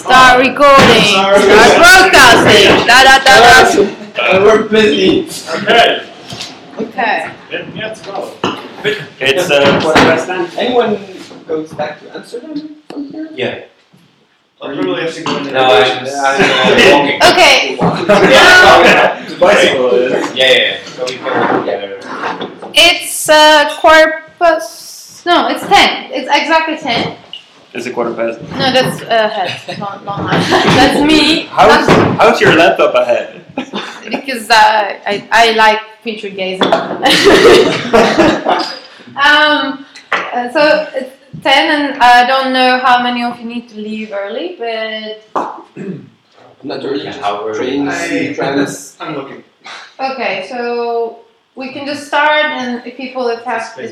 Start recording. Start broadcasting. Da da da da. We're busy. Okay. Okay. Then let's go. It's 10:15. Anyone goes back to Amsterdam from here? Yeah. I'll probably have to go in there. No, I'm walking. Okay. The bicycle is. Yeah. So we go together. It's quarter past. No, it's 10. It's exactly 10. It's a quarter past. No, that's ahead. Not mine. That's me. How's your laptop ahead? Because I like future gazing. So it's 10, and I don't know how many of you need to leave early, but Not early. Yeah, how early? Trains, trams. I'm looking. okay. So we can just start, and if people if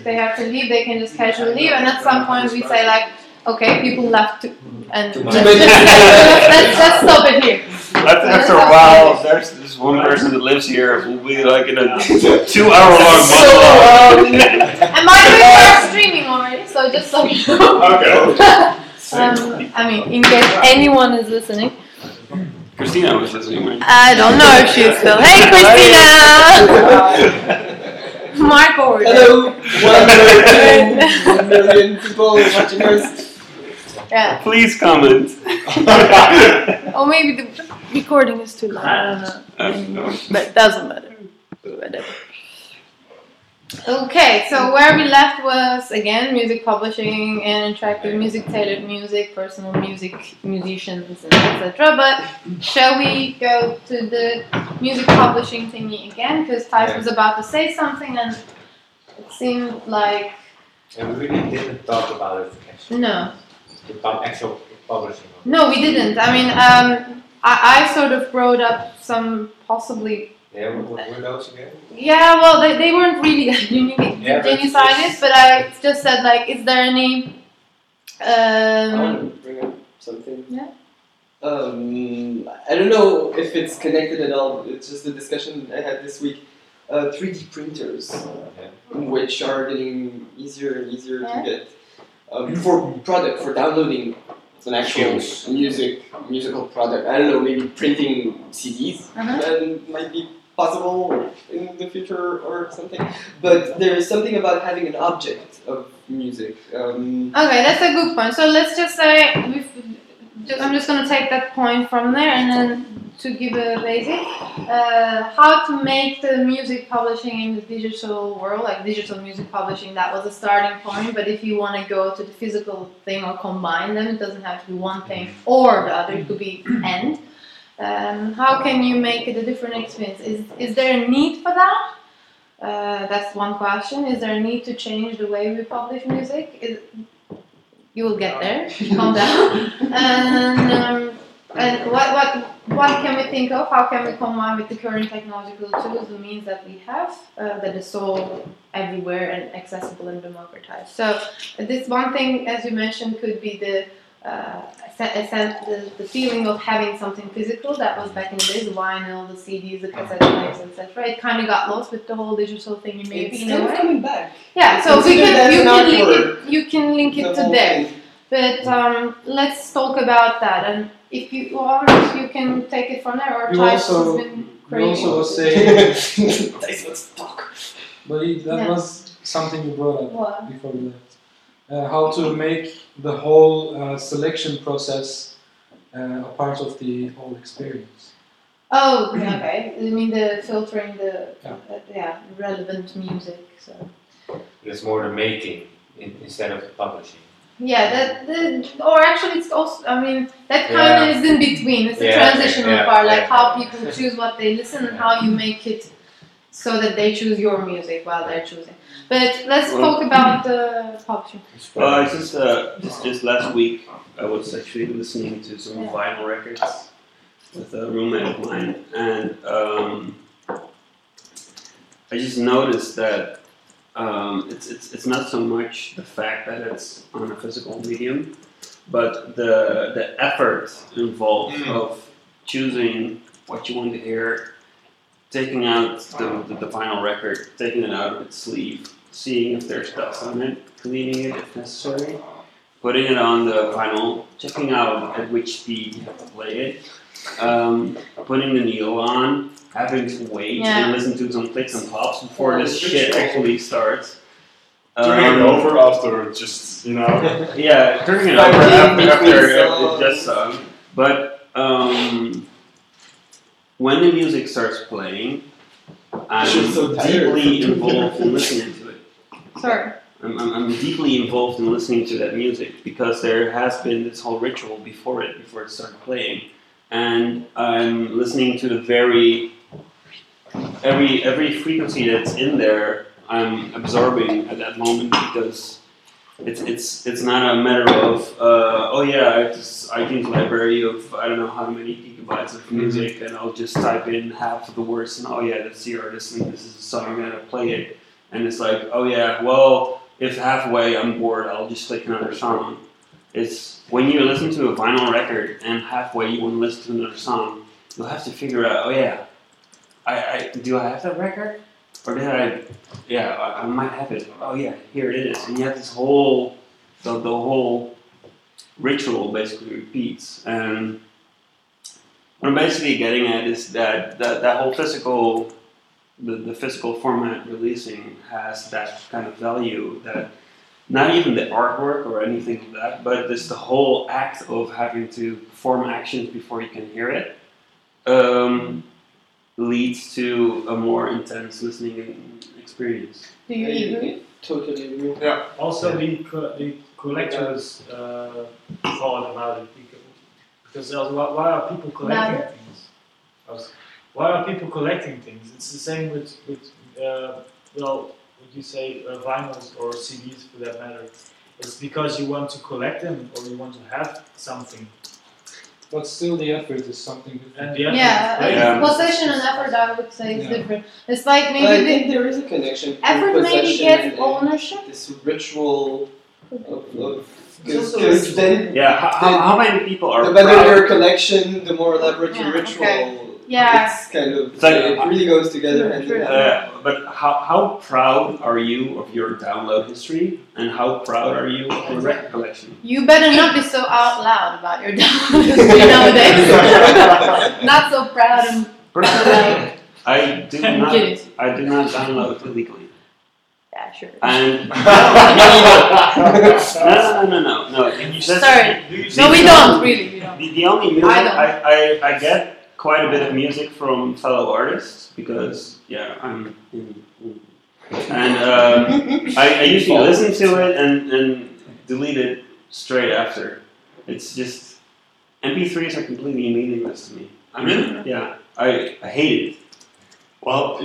they have to leave, they can just casually leave, and at some point we say like, okay, people left, and let's stop it here. After a while, there's this one person that lives here. We'll be like in a 2-hour-long monologue. And by the way, we're streaming already, so just so you know. Okay. I mean, in case anyone is listening. Christina was listening, right? I don't know if she's still. Hey, Christina! Mark over there. Hello, 1 million people watching us. Yeah. Please comment. Or maybe the recording is too loud. I don't know. But it doesn't matter. Whatever. Okay, so where we left was again music publishing and interactive music, tailored music, personal music, musicians, and etc. But shall we go to the music publishing thingy again? Because Thijs was about to say something, and it seemed like And we really didn't talk about it actually. no. About actual publishing. No, we didn't. I mean, I sort of brought up some possibly. Yeah, what were those again? Yeah, well, they weren't really Yeah, geniusitis, but I just said like, is there any? I want to bring up something. Yeah. I don't know if it's connected at all. It's just a discussion I had this week. 3D printers, which are getting easier and easier to get for downloading. It's an actual musical product. I don't know, maybe printing CDs might be possible in the future or something. But there is something about having an object of music. Okay, that's a good point. So let's just say I'm just going to take that point from there, and then to give a basic, how to make the music publishing in the digital world, like digital music publishing, that was a starting point. But if you want to go to the physical thing or combine them, it doesn't have to be one thing or the other. It could be and. How can you make it a different experience? Is there a need for that? That's one question. Is there a need to change the way we publish music? You will get there. Calm down. And what can we think of? How can we combine with the current technological tools, the means that we have, that is so everywhere and accessible and democratized? So this one thing, as you mentioned, could be the feeling of having something physical that was back in the days, the vinyl, the CDs, the cassette players, etc. It kind of got lost with the whole digital thing. It's still coming back. Yeah, so you can link it to there. But let's talk about that, and if you want, you can take it from there. Or Thijs has been you also was saying, Let's talk. but that was something you brought up What? before we left. How to make the whole selection process a part of the whole experience. Oh, okay. You mean the filtering the relevant music. So It's more the making instead of the publishing. yeah, or actually it's also. I mean that kind of is in between. It's the transitional part, like how people choose what they listen and how you make it so that they choose your music while they're choosing. But let's talk about the publishing. Just last week, I was actually listening to some vinyl records with a roommate of mine, and I just noticed that it's not so much the fact that it's on a physical medium, but the effort involved of choosing what you want to hear, taking out the vinyl record, taking it out of its sleeve, seeing if there's dust on it, cleaning it if necessary, putting it on the vinyl, checking out at which speed you have to play it, putting the needle on, having to wait and listen to some clicks and pops before this shit actually starts. Turning it over after just, you know. Yeah, turning it over after it just sung. But when the music starts playing, I'm deeply involved in listening to it. Sorry. I'm deeply involved in listening to that music because there has been this whole ritual before it started playing, and I'm listening to every frequency that's in there. I'm absorbing at that moment because it's not a matter of I have this iTunes library of I don't know how many gigabytes of music and I'll just type in half of the words and that's the artist and this is the song and I play it and it's like if halfway I'm bored I'll just click another song. It's when you listen to a vinyl record and halfway you want to listen to another song, you'll have to figure out do I have that record? Or did I might have it. Here it is. And you have this whole, the whole ritual basically repeats. And what I'm basically getting at is that whole physical, the physical format releasing has that kind of value that not even the artwork or anything like that, but it's the whole act of having to perform actions before you can hear it. Leads to a more intense listening experience. Do you agree? Totally agree. Yeah. Also, the collectors thought about it because why are people collecting things? Why are people collecting things? It's the same with would you say vinyls or CDs for that matter? It's because you want to collect them or you want to have something. But still, the effort is something different. Possession and effort, I would say, is different. It's like maybe I think there is a connection. Effort maybe gets ownership. This ritual of how many people are the better your collection, the more elaborate your ritual. Okay. Yeah. It's kind of it really goes together hand in hand. But how proud are you of your download history, and how proud are you of your record collection? You better not be so out loud about your download history nowadays. Not so proud and. Personally, I do not download illegally. Yeah, sure. And no. Sorry. No, we don't really. We don't. The only music I get quite a bit of music from fellow artists because I'm and I usually listen to it and delete it straight after. It's just MP3s are completely meaningless to me. Really? Yeah, I hate it. Well,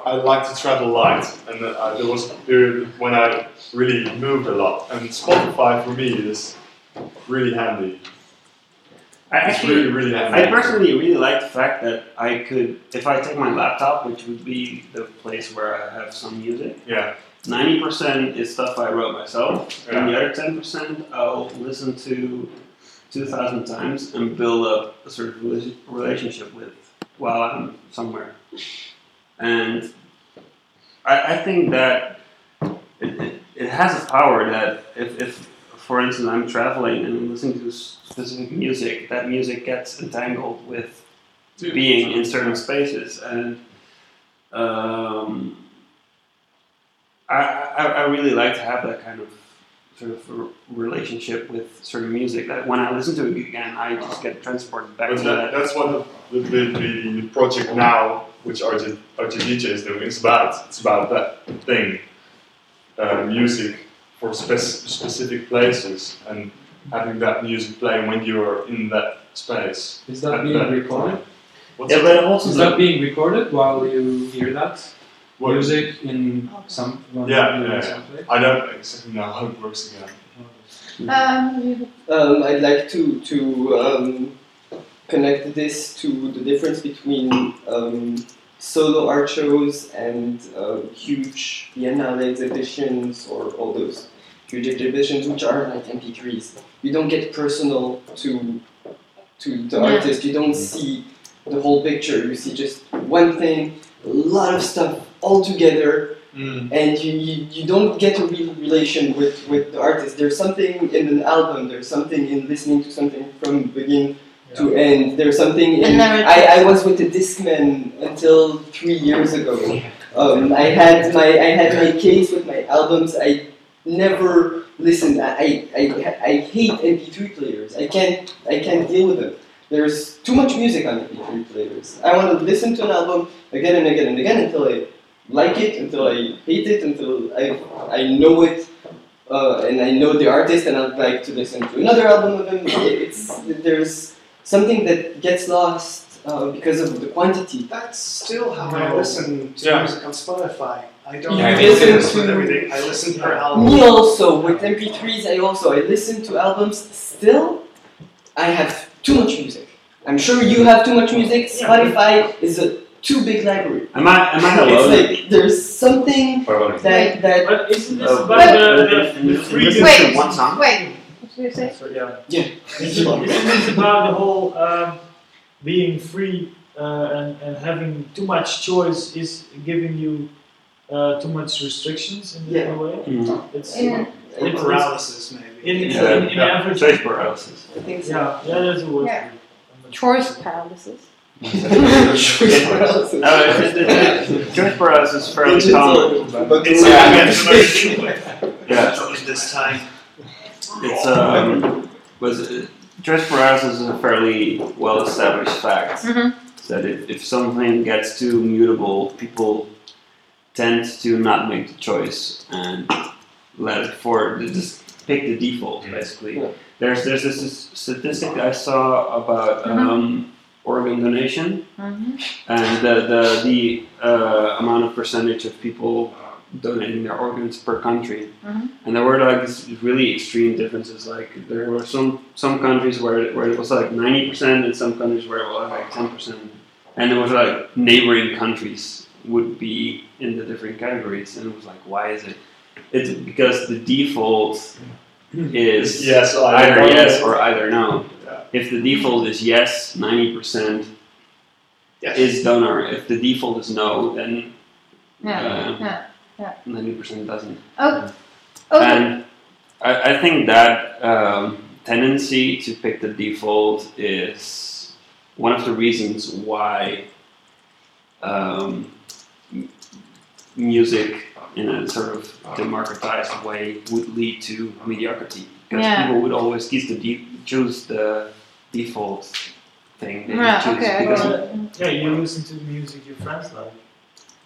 I like to travel light, and there was a period when I really moved a lot, and Spotify for me is really handy. I personally really like the fact that I could, if I take my laptop, which would be the place where I have some music, 90% is stuff I wrote myself, and the other 10% I'll listen to 2,000 times and build up a sort of relationship with while I'm somewhere. And I think that it has a power that if for instance, I'm traveling and I'm listening to specific music, that music gets entangled with being in certain spaces. And I really like to have that kind of sort of relationship with certain music that when I listen to it again, I just get transported back to that. That's what the project now, which RGDJ is doing, is about. It's about that thing, music for specific places and having that music playing when you are in that space. Is that being recorded? But also is that being recorded while you hear that music in some place? I don't exactly know how it works again. I'd like to connect this to the difference between solo art shows and huge Biennale exhibitions or all those huge exhibitions which are like MP3s. You don't get personal to the artist. You don't see the whole picture. You see just one thing, a lot of stuff all together and you don't get a real relation with the artist. There's something in an album, there's something in listening to something from begin to end. There's something in... I was with a Discman until 3 years ago. I had my case with my albums. I never listened. I hate MP3 players. I can't deal with them. There's too much music on MP3 players. I want to listen to an album again and again and again until I like it, until I hate it, until I know it, and I know the artist, and I'd like to listen to another album of him. There's something that gets lost because of the quantity. That's still how I listen to music on Spotify. I don't listen with to everything. I listen per album. Me also, with MP3s, I listen to albums. Still, I have too much music. I'm sure you have too much music. Spotify is a too big library. Am I alone? It's like there's something that. But isn't this about the freedom? Wait, one song? wait. What did you say? So, yeah. Yeah. Isn't this about the whole being free and having too much choice is giving you too much restrictions in a way? Mm-hmm. It's paralysis, maybe. In average. Choice paralysis. I think so. Yeah, that's a word. Yeah. Choice paralysis. Choice paralysis. Choice paralysis is fairly common. But It's this time. It's choice paralysis is a fairly well-established fact. That if something gets too mutable, people tend to not make the choice and let it just pick the default, basically. Yeah. There's this statistic I saw about organ donation, and the amount of percentage of people donating their organs per country, and there were like these really extreme differences. Like there were some countries where it was like 90%, and some countries where it was like 10%, and it was like neighboring countries would be in the different categories, and it was like, why is it? It's because the default is either yes or either no. Yeah. If the default is yes, 90% is donor. If the default is no, then 90% doesn't. Okay. And I think that tendency to pick the default is one of the reasons why music in a sort of democratized way would lead to mediocrity. Because people would always choose the default thing. They you listen to the music your friends like.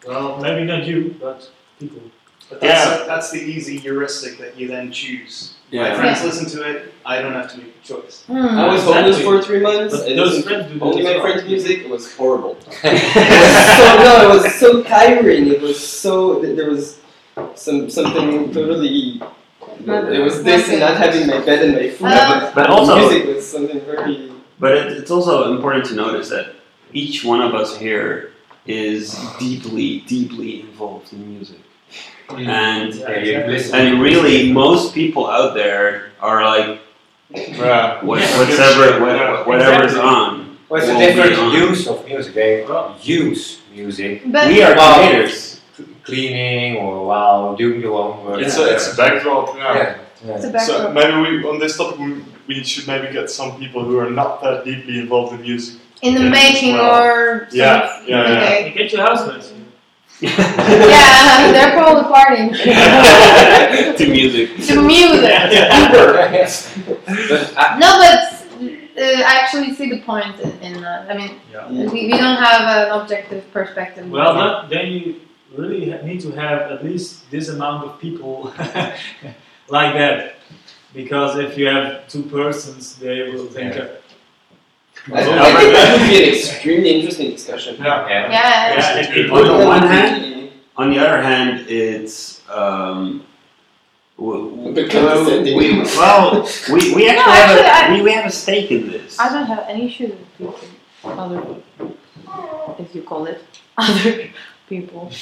Well, maybe not you, but people. But that's the easy heuristic that you then choose. Yeah. My friends listen to it, I don't have to make a choice. I was homeless for 3 months. But I those listened friends to do only that my as friends' well. music. It was horrible. It was so tiring. It was so there was something totally. It was this and not having my bed and my food. But also, music was something very. But it's also important to notice that each one of us here is deeply, deeply involved in music. And really, most people out there are like, whatever's on. What's the different use of music? They use music. But We are creators. Cleaning or while doing your own work. It's a backdrop. it's a background. So maybe on this topic we should maybe get some people who are not that deeply involved in music. In the as making well. or Yeah. Okay. Get your housemates. Yeah, they're probably partying. To music. To music. No, but I actually see the point in that. I mean, we don't have an objective perspective. Well, then you really need to have at least this amount of people like that. Because if you have 2 persons, they will think... I think that would be an extremely interesting discussion. On the other hand, it's we have a stake in this. I don't have any issue with people, other people, if you call it other people. Being involved.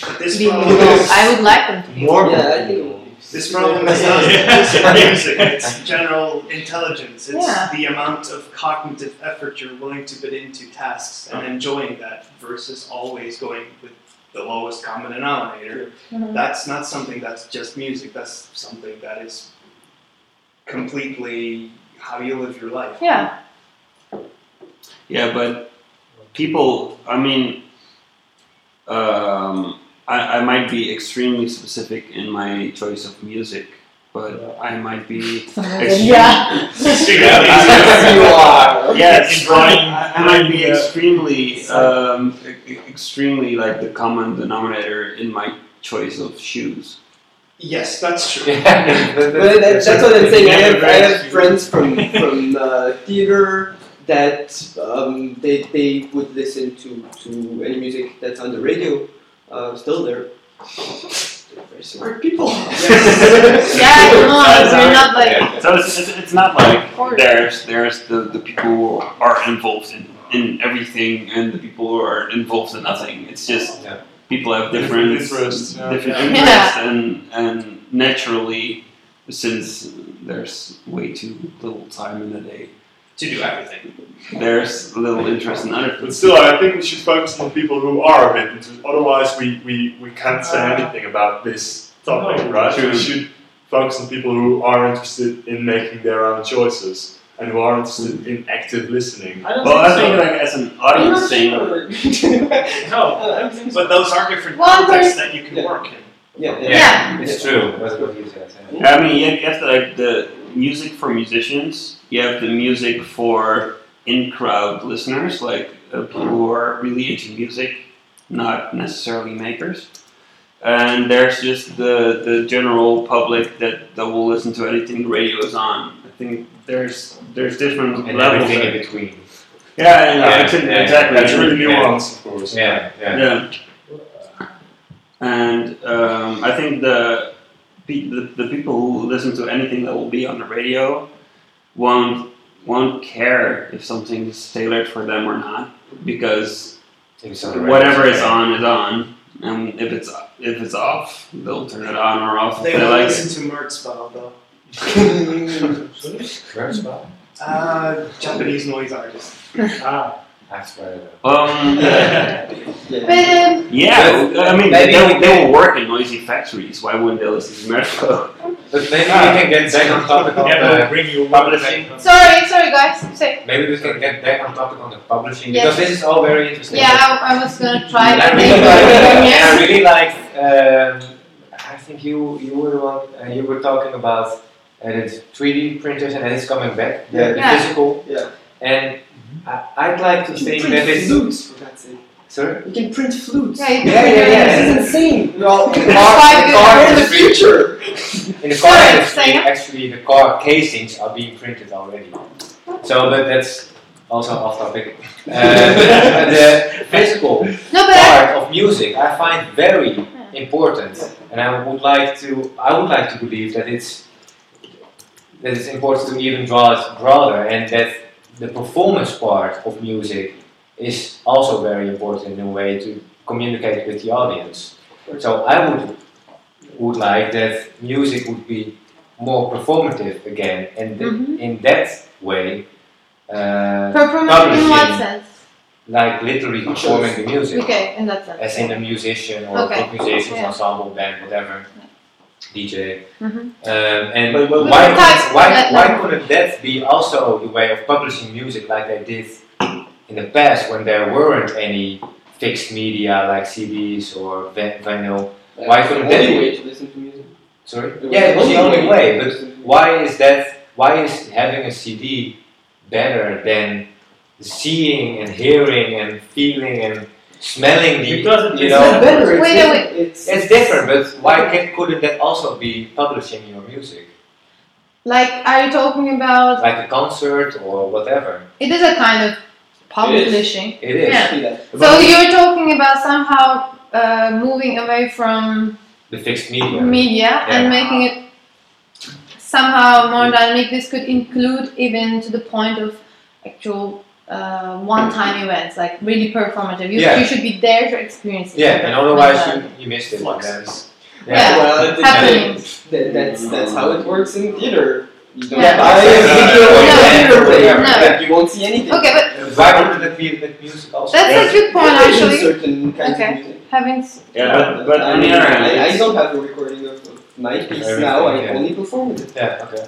I would like them to be involved. This problem is not music, it's general intelligence. It's the amount of cognitive effort you're willing to put into tasks and enjoying that versus always going with the lowest common denominator. Mhm. That's not something that's just music. That's something that is completely how you live your life. Yeah. Yeah, but people, I mean, I might be extremely specific in my choice of music, but I might be Yeah. You are. yes, I might be extremely, extremely like the common denominator in my choice of shoes. Yes, that's true. But that's what I'm saying. I have friends from theater that they would listen to any music that's on the radio. Still, they're very smart people. Yeah, no, we're not like. So it's not like there's the people who are involved in everything and the people who are involved in nothing. It's just people have different interests. and naturally, since there's way too little time in the day To do everything. there's little interest in other But things. still, I think we should focus on people who are a bit interested. Otherwise, we can't say anything about this topic, right? True. We should focus on people who are interested in making their own choices and who are interested in active listening. I think like as an audience thing, No, but those are different One contexts person- that you can work in. Yeah. It's true. That's what you said. I mean, you have the music for musicians. You have the music for in-crowd listeners, like people who are really into music, not necessarily makers. And there's just the general public that will listen to anything the radio is on. I think there's different And levels everything there. in between. Exactly. That's really nuanced, of course. Yeah. And I think the people who listen to anything that will be on the radio won't care if something is tailored for them or not, because whatever is on, and if it's off, they'll turn it on or off if They they don't like listen it. to Mertzbau though. Where's Bob? Japanese noise artist. That's right. But Yeah, I mean, Maybe they will work in noisy factories. Why wouldn't they listen to Mertzbau? But maybe we can get back on topic on the bring you publishing. sorry guys. Say. Maybe we can get back on topic on the publishing, Yes. because this is all very interesting. Yeah, I was gonna try I to really make I really liked. I think you were the one. You were talking about the 3D printers, and then it's coming back. The Yeah. physical. Yeah. And I'd like to think that it's. flutes, for God's sake. Sorry. You can print flutes. Yeah, you can Yeah, print yeah, it. This is insane. Well, In the That's why car in the industry, future. in the car Sorry, industry, say it. actually, the car casings are being printed already. So, but that's also off topic. The physical No, but part of music I find very important, and I would like to believe that it's important to even draw it broader, and that the performance part of music is also very important in a way to communicate with the audience. So I would like that music would be more performative again, and in that way, performance in what publishing, sense? like literally performing the music. Okay, in that sense. As in a musician or Okay. group musicians, Yeah. ensemble, band, whatever, DJ. Mhm. And But why, types, why, let- why couldn't that be also the way of publishing music like they did in the past when there weren't any fixed media like CDs or vinyl? Why couldn't the that only be? way to listen to music? Sorry? It was Yeah, it was the only way, but to listen to music. why is having a CD better than seeing and hearing and feeling and smelling the, Because it you is know, It's not better. It's Wait, different. it's different, but why couldn't that also be publishing your music? Like, are you talking about? Like a concert or whatever. It is a kind of publishing. It is. Yeah. See that. So you're talking about somehow moving away from The fixed media. media and Yeah. making it somehow more dynamic. This could include even to the point of actual one-time events, like really performative. Yeah. You should be there to experience it. Yeah, and otherwise Like that. you missed it. Fluxes. Yeah. Well, Happenings. that's how it works in theater. You don't Yeah. buy a video or No. theater player. No. Like, you won't see anything. Okay, but Why wouldn't that be with music also? that's a good point There's actually. certain kinds Okay. of music. Having But I on mean, the other hand, I it's- don't have a recording of my piece Everything, now. I yeah. only perform it. Yeah, okay.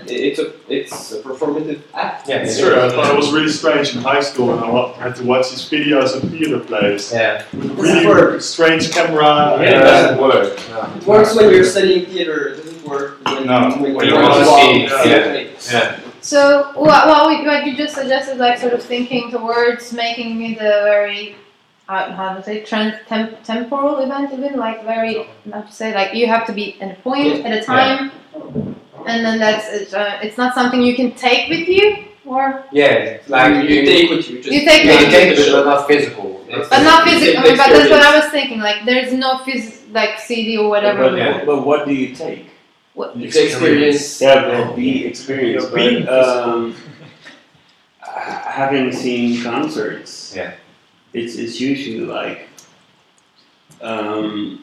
It's a performative act. Yeah, It's true. I thought it was really strange in high school when I had to watch these videos of theater plays Yeah. with Doesn't really work. strange camera. It doesn't work. It works when you're studying theater. It doesn't work when, No, when when you're you on want the to wall. see, yeah. Yeah. So what you just suggested, like sort of thinking towards making it a very how to say temporal event, even like very not to say like you have to be at a point at a time, and then it's not something you can take with you or Yeah, like you take what you just You take yeah, what you you take it, but not physical. but not You physical. take the But that's what I experience. was thinking. Like there's no like CD or whatever. But what do you take? It's experience. Yeah, the experience. You're being But having seen concerts, Yeah. it's usually like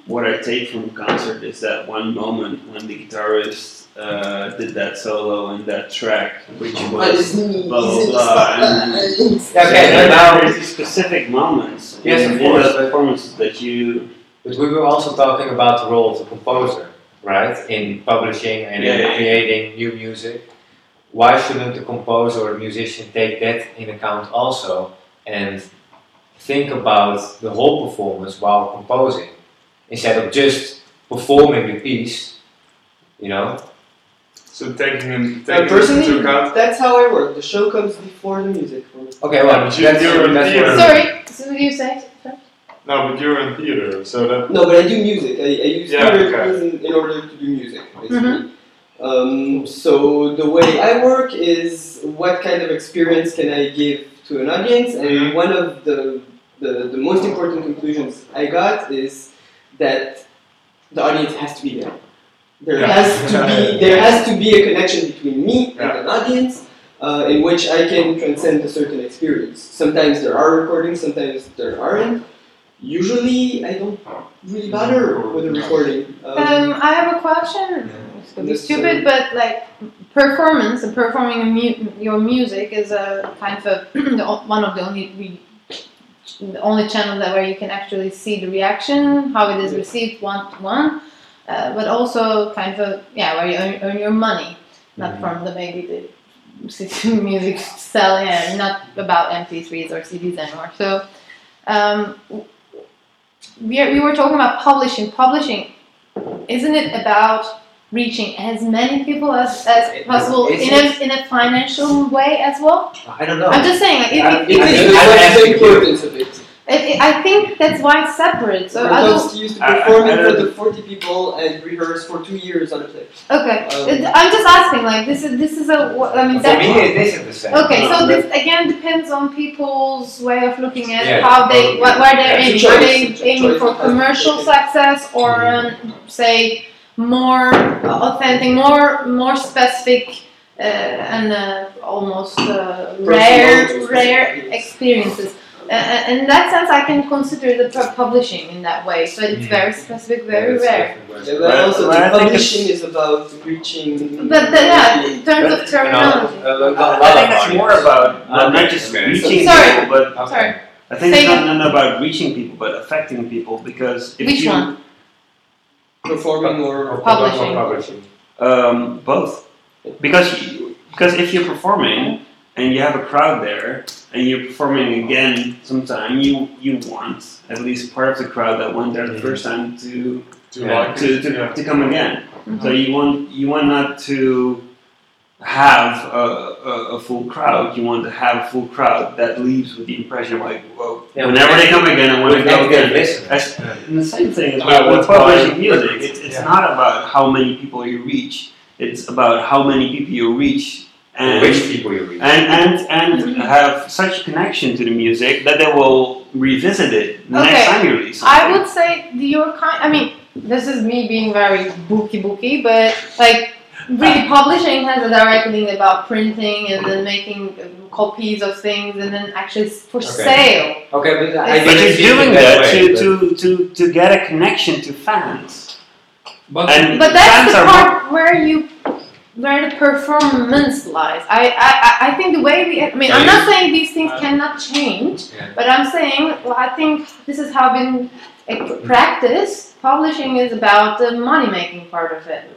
what I take from a concert is that one moment when the guitarist did that solo and that track, which was blah blah blah. Okay, And but now there's these specific moments Yes, of in course, those but- performances that you. But we were also talking about the role of the composer, right? In publishing and in Yeah. creating new music. Why shouldn't the composer or musician take that in account also and think about the whole performance while composing instead of just performing the piece, you know? So taking into Personally, account. that's how I work. The show comes before the music for me. Okay, well, but that's you're in that's theater. what Sorry, so what do you say? No, but you're in theater, so that. No, but I do music. I use Yeah, theater okay. in order to do music, basically. So the way I work is what kind of experience can I give to an audience, and one of the most important conclusions I got is that the audience has to be there. There has to be a connection between me and an audience in which I can transcend a certain experience. Sometimes there are recordings, sometimes there aren't. Usually, I don't really bother with a recording. I have a question. It's gonna be stupid, but like performance and performing your music is a kind of one of the only channels that where you can actually see the reaction, how it is received one to one, but also kind of where you earn your money, not from the maybe the music sell, not about MP3s or CDs anymore. So. We were talking about publishing. Publishing, isn't it about reaching as many people as possible in a financial way as well? I don't know. I'm just saying, like, It is the importance of it. I think that's why it's separate. So We're not used to performing for the 40 people and rehearse for 2 years on a play. okay, I'm just asking. Like this is a. I mean, For me, it isn't the same. okay, so this again depends on people's way of looking at Yeah, how they totally. where they're It's a aiming. choice. Are they It's a aiming choice for that has to be commercial taken. success or say more authentic, more specific and almost rare experiences? In that sense, I can consider the publishing in that way. So it's very specific, very rare. Yeah, but also But I the think publishing is about reaching. But in terms of terminology. I think it's more about not just reaching Sorry. people, but Sorry. I think Say it's again. not about reaching people, but affecting people. Because if Which you one? Performing or Publishing. Both, because if you're performing and you have a crowd there and you're performing again sometime, you want at least part of the crowd that went there the first time to come again. Mm-hmm. So you want not to have a full crowd. You want to have a full crowd that leaves with the impression like, whoa, whenever they come again, I want to go again. And the same thing is with publishing music. It's not about how many people you reach. It's about how many people you reach. And which people you reach. And have such connection to the music that they will revisit it next time you release something. I would say your kind. I mean, this is me being very booky, but like really publishing has a direct link about printing and then making copies of things and then actually for sale. Okay, but But you're doing that to get a connection to fans. But And But that's fans the are part where you where the performance lies. I think the way I'm not saying these things cannot change, but I'm saying, I think this is how been practice. Publishing is about the money-making part of it.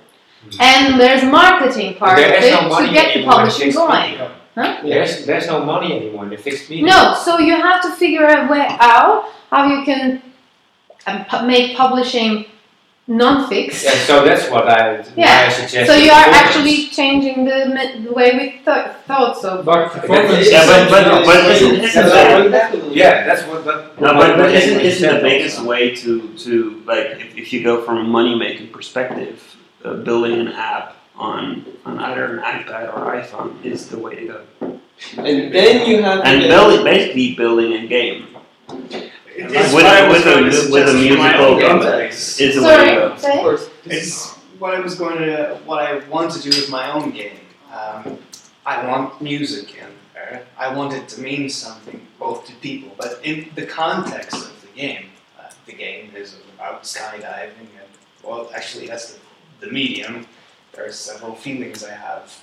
And there's marketing part of it to get the publishing going. Huh? There's no money anymore in the fixed media. No, so you have to figure a way out how you can make publishing non-fixed. Yeah, so that's what I suggest. So you are actually changing the way we thought so. But performance. But isn't the biggest way to like if you go from a money-making perspective, building an app on either an iPad or iPhone is the way to go. And then you have basically building a game. With a musical context is the way to go. Sorry, of course. It's what I want to do with my own game. I want music in there. I want it to mean something both to people, but in the context of the game is about skydiving, and well, actually that's the medium. There are several feelings I have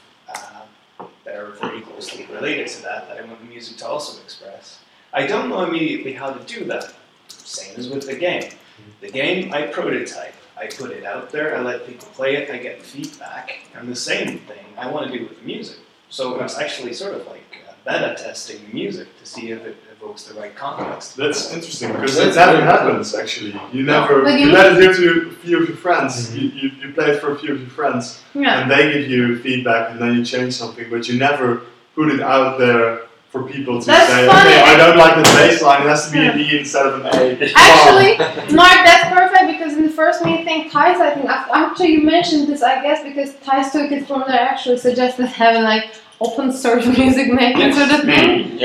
that are very closely related to that I want the music to also express. I don't know immediately how to do that. Same as with the game. The game, I prototype. I put it out there, I let people play it, I get feedback. And the same thing I want to do with the music. So it's actually sort of like beta testing music to see if it evokes the right context. That's interesting, because that never happens actually. You let it go to a few of your friends. You play it for a few of your friends, and they give you feedback, and then you change something, but you never put it out there for people to say, funny. okay, I don't like the bass line, it has to be a B instead of an A. Actually, Mark, that's perfect, because in the first meeting, Thijs, I think, after you mentioned this, I guess, because Thijs took it from there, actually suggested having like open source music making sort of thing.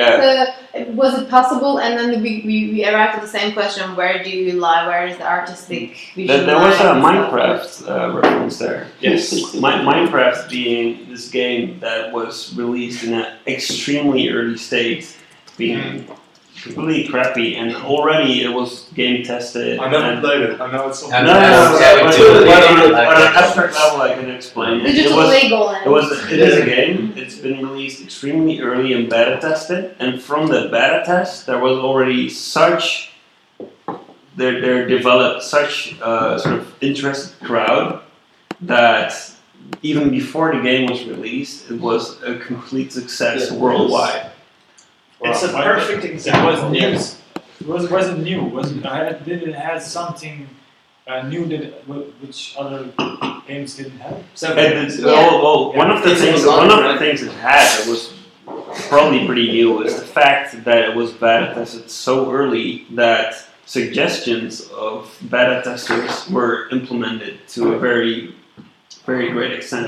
Was it possible? And then we arrived at the same question: where do you lie? Where is the artistic vision? There was a Minecraft reference there. Yes, Minecraft being this game that was released in an extremely early state, being completely crappy, and already it was game tested. I never played it. I know it's something. But on an abstract level, I can explain it. It is a game. It's been released extremely early and beta tested, and from the beta test, there was already such. There developed such sort of interested crowd that even before the game was released, it was a complete success worldwide. It's a perfect example. It wasn't new. It wasn't new. Did it have something new which other games didn't have? One of the things it had that was probably pretty new was the fact that it was beta tested so early that suggestions of beta testers were implemented to a very, very great extent.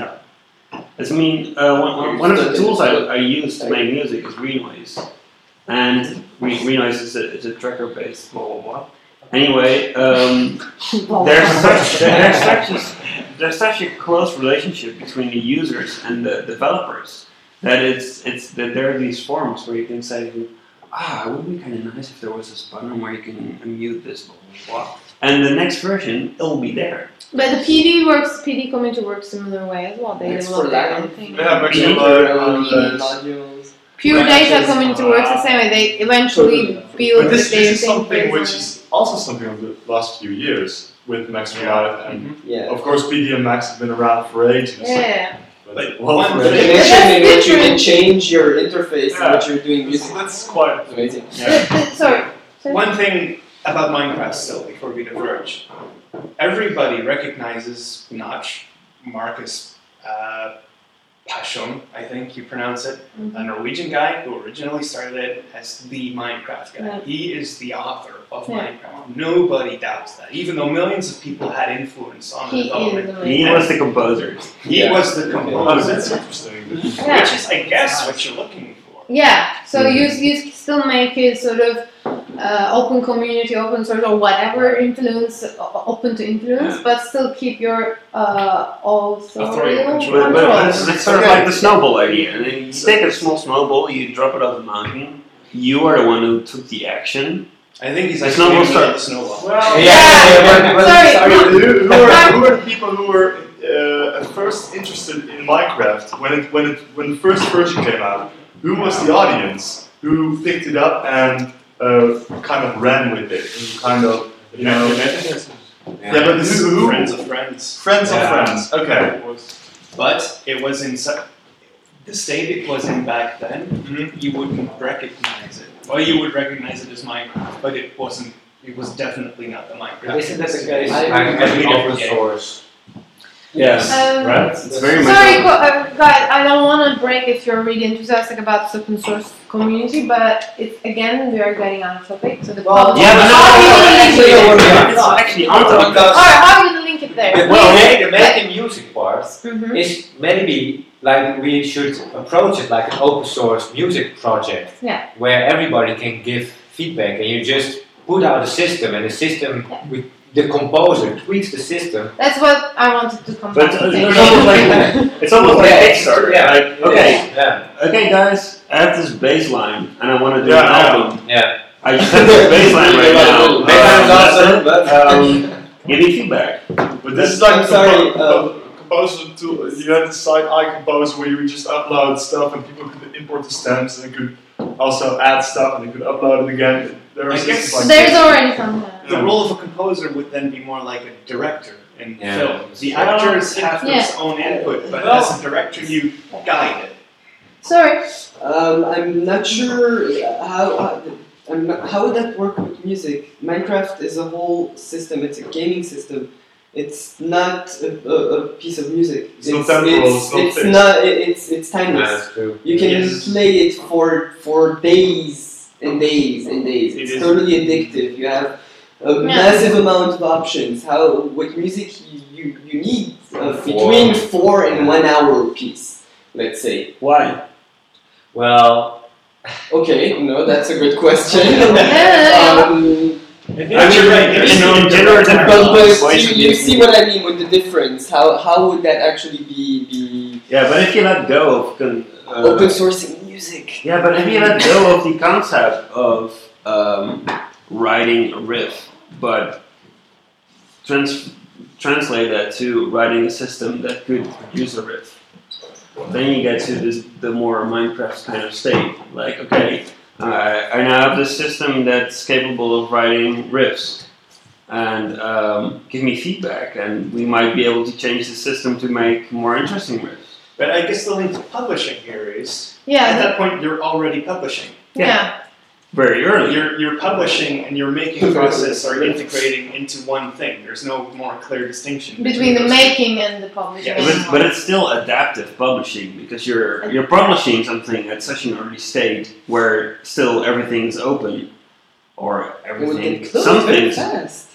One of the tools I use to make music is Renoise. And Renoise is a tracker-based blah blah blah. Anyway, there's such a close relationship between the users and the developers that that there are these forums where you can say, it would be kind of nice if there was this button where you can mute this blah blah blah. And the next version, it'll be there. But the PD community works similar way as well. They develop their own thing. Modules. Pure data community works the same way. They eventually build but this their is something which is also something of the last few years with Max Reality, and of course PD and Max have been around for ages. Yeah. But one definition in which you can change your interface in which you're doing music. That's quite amazing. Sorry. One thing about Minecraft still, before we diverge. Everybody recognizes Notch, Marcus Pashon, I think you pronounce it, a Norwegian guy who originally started it as the Minecraft guy. Yeah. He is the author of Minecraft. Nobody doubts that, even though millions of people had influence on the development. He was the composer. He was the composer. That's interesting. Which is, I guess, what you're looking for. Yeah, so you still make it sort of open community, open source, or whatever influence, open to influence, but still keep your authorial control. But it's sort of like the snowball idea. You take a small snowball, you drop it off the mountain. You are the one who took the action. I think he's the snowball starts. Snowball. Well, who are the people who were at first interested in Minecraft, when the first version came out, who was the audience? Who picked it up and kind of ran with it? And kind of, you know. Yeah, but who? Friends of friends. Friends of friends. Okay. But it was in the state it was in back then. You wouldn't recognize it. Well, you would recognize it as Minecraft, but it wasn't. It was definitely not the Minecraft. Isn't that the case? I Open source. Yes, right? It's very much. Sorry, guys, I don't want to break if you're really enthusiastic about the open source community, but it's again we are getting on topic. So the problem. Yeah, but actually on topic. Alright, how are you gonna link it there? The making music part is maybe like we should approach it like an open source music project, where everybody can give feedback, and you just put out a system, and the system with the composer tweaks the system. That's what I wanted to come But back to. it's almost like Kickstarter. Yeah. Like, okay, guys, I have this bass line, and I want to do an album. Yeah. I just have this bass line right now. Give me feedback. But this is like composer tool. You had the site iCompose where you would just upload stuff, and people could import the stems, and they could also add stuff, and they could upload it again. There's already something. The role of a composer would then be more like a director in film. The actors have their own input, but as a director, you guide it. Sorry. I'm not sure how would that work with music. Minecraft is a whole system. It's a gaming system. It's not a piece of music. It's not temporal. It's timeless. You can play it for days and days and days. It's totally addictive. You have a massive amount of options. With music you need between 4 and 1 hour piece, let's say. Why? Well, okay, no, that's a good question. You're right. But you see what I mean with the difference. How would that actually be? Yeah, but if you let go of open sourcing music. Yeah, but if you let go of the concept of writing a riff, but translate that to writing a system that could produce a riff, then you get to the more Minecraft kind of state. Like, okay, I now have this system that's capable of writing riffs, and give me feedback, and we might be able to change the system to make more interesting riffs. But I guess the link to publishing here is, at that point you're already publishing. Yeah. Very early. You're publishing and your making process are integrating into one thing. There's no more clear distinction between the making and the publishing. Yeah, but it's still adaptive publishing, because you're publishing something at such an early state where still everything's open, or everything. Some things. Fast.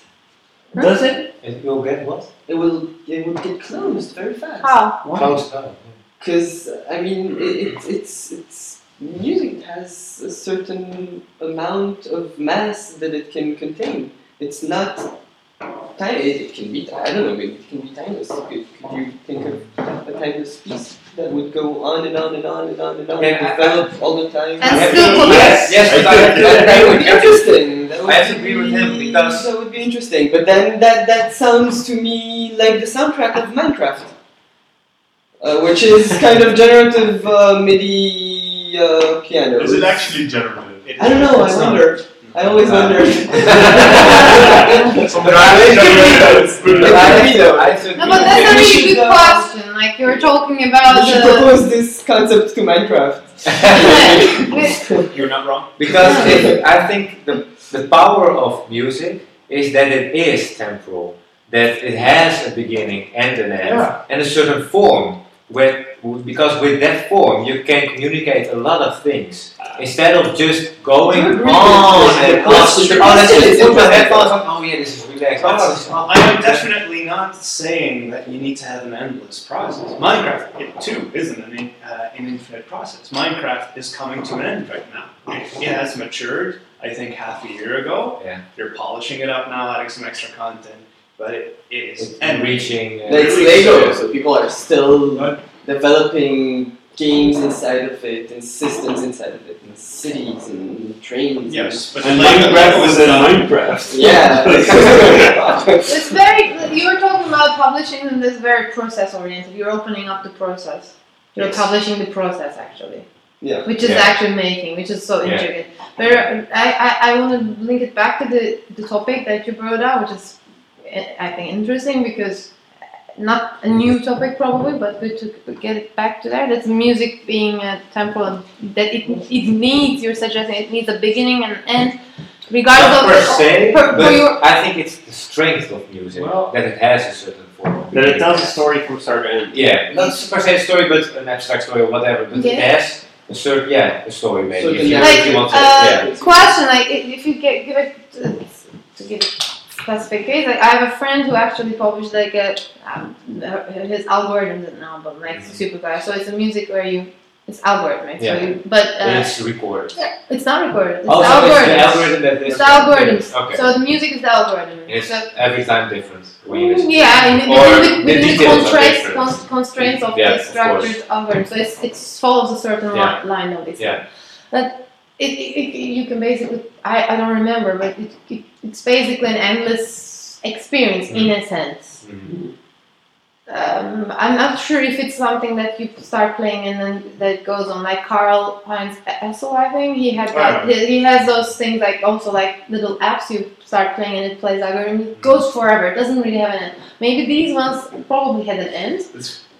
Does it? It will get what? It would get closed very fast. How? Closed down. Because I mean, it's music has a certain amount of mass that it can contain. It's not tiny. It can be. I don't know. Maybe it can be timeless. Could you think of a timeless piece that would go on and on and on and on and on and develop all the time? And still that would be interesting. I have to agree with him, because that would be interesting. But then that sounds to me like the soundtrack of Minecraft, which is kind of generative MIDI piano. Is it actually generative? I don't know. I wonder. I always wonder. No, but that's a really good question. Like you were talking about. You should propose this concept to Minecraft. You're not wrong. Because I think the power of music is that it is temporal, that it has a beginning and an end, and a certain form. Because with that form you can communicate a lot of things instead of just going on and on. Oh yeah, this is relaxed. I am definitely not saying that you need to have an endless process. Minecraft, it too, isn't an infinite process. Minecraft is coming to an end right now. It has matured, I think, half a year ago. Yeah. You're polishing it up now, adding some extra content. But it is reaching. It's Lego, so people are still developing games inside of it, and systems inside of it, and cities and trains. Yes, but and Minecraft was in Minecraft. Yeah. It's very. You were talking about publishing is very process oriented. You're opening up the process. You're publishing the process actually. Yeah. Which is actually making, which is so intricate. But I want to link it back to the topic that you brought out, which is I think interesting because not a new topic probably, but good to get it back to that. That's music being a temporal, that it needs, you're suggesting it needs a beginning and end, regardless Not of per se, but your, I think it's the strength of music that it has a certain form. That it tells a story from start to end. Yeah, not per se a story, but an abstract story or whatever. But it has a certain, a story maybe. So if you want to, question, like if you give it to give it specific case, like I have a friend who actually published like his algorithms an album, like super guy. So it's a music where it's algorithmic. Yeah. So but it's recorded. It's not recorded. It's Also, algorithms. it's the algorithm that is. It's algorithms. Okay. So the music is the algorithm. It's So, every time different. When you listen. within the constraints of the of structured algorithm. So it follows a certain line of this. Yeah. But you can basically, I don't remember, but it's basically an endless experience in a sense. I'm not sure if it's something that you start playing and then that goes on. Like Carl Heinz Essel, I think he had that. He has those things like also like little apps you start playing and it plays algorithm. It goes forever. It doesn't really have an end. Maybe these ones probably had an end.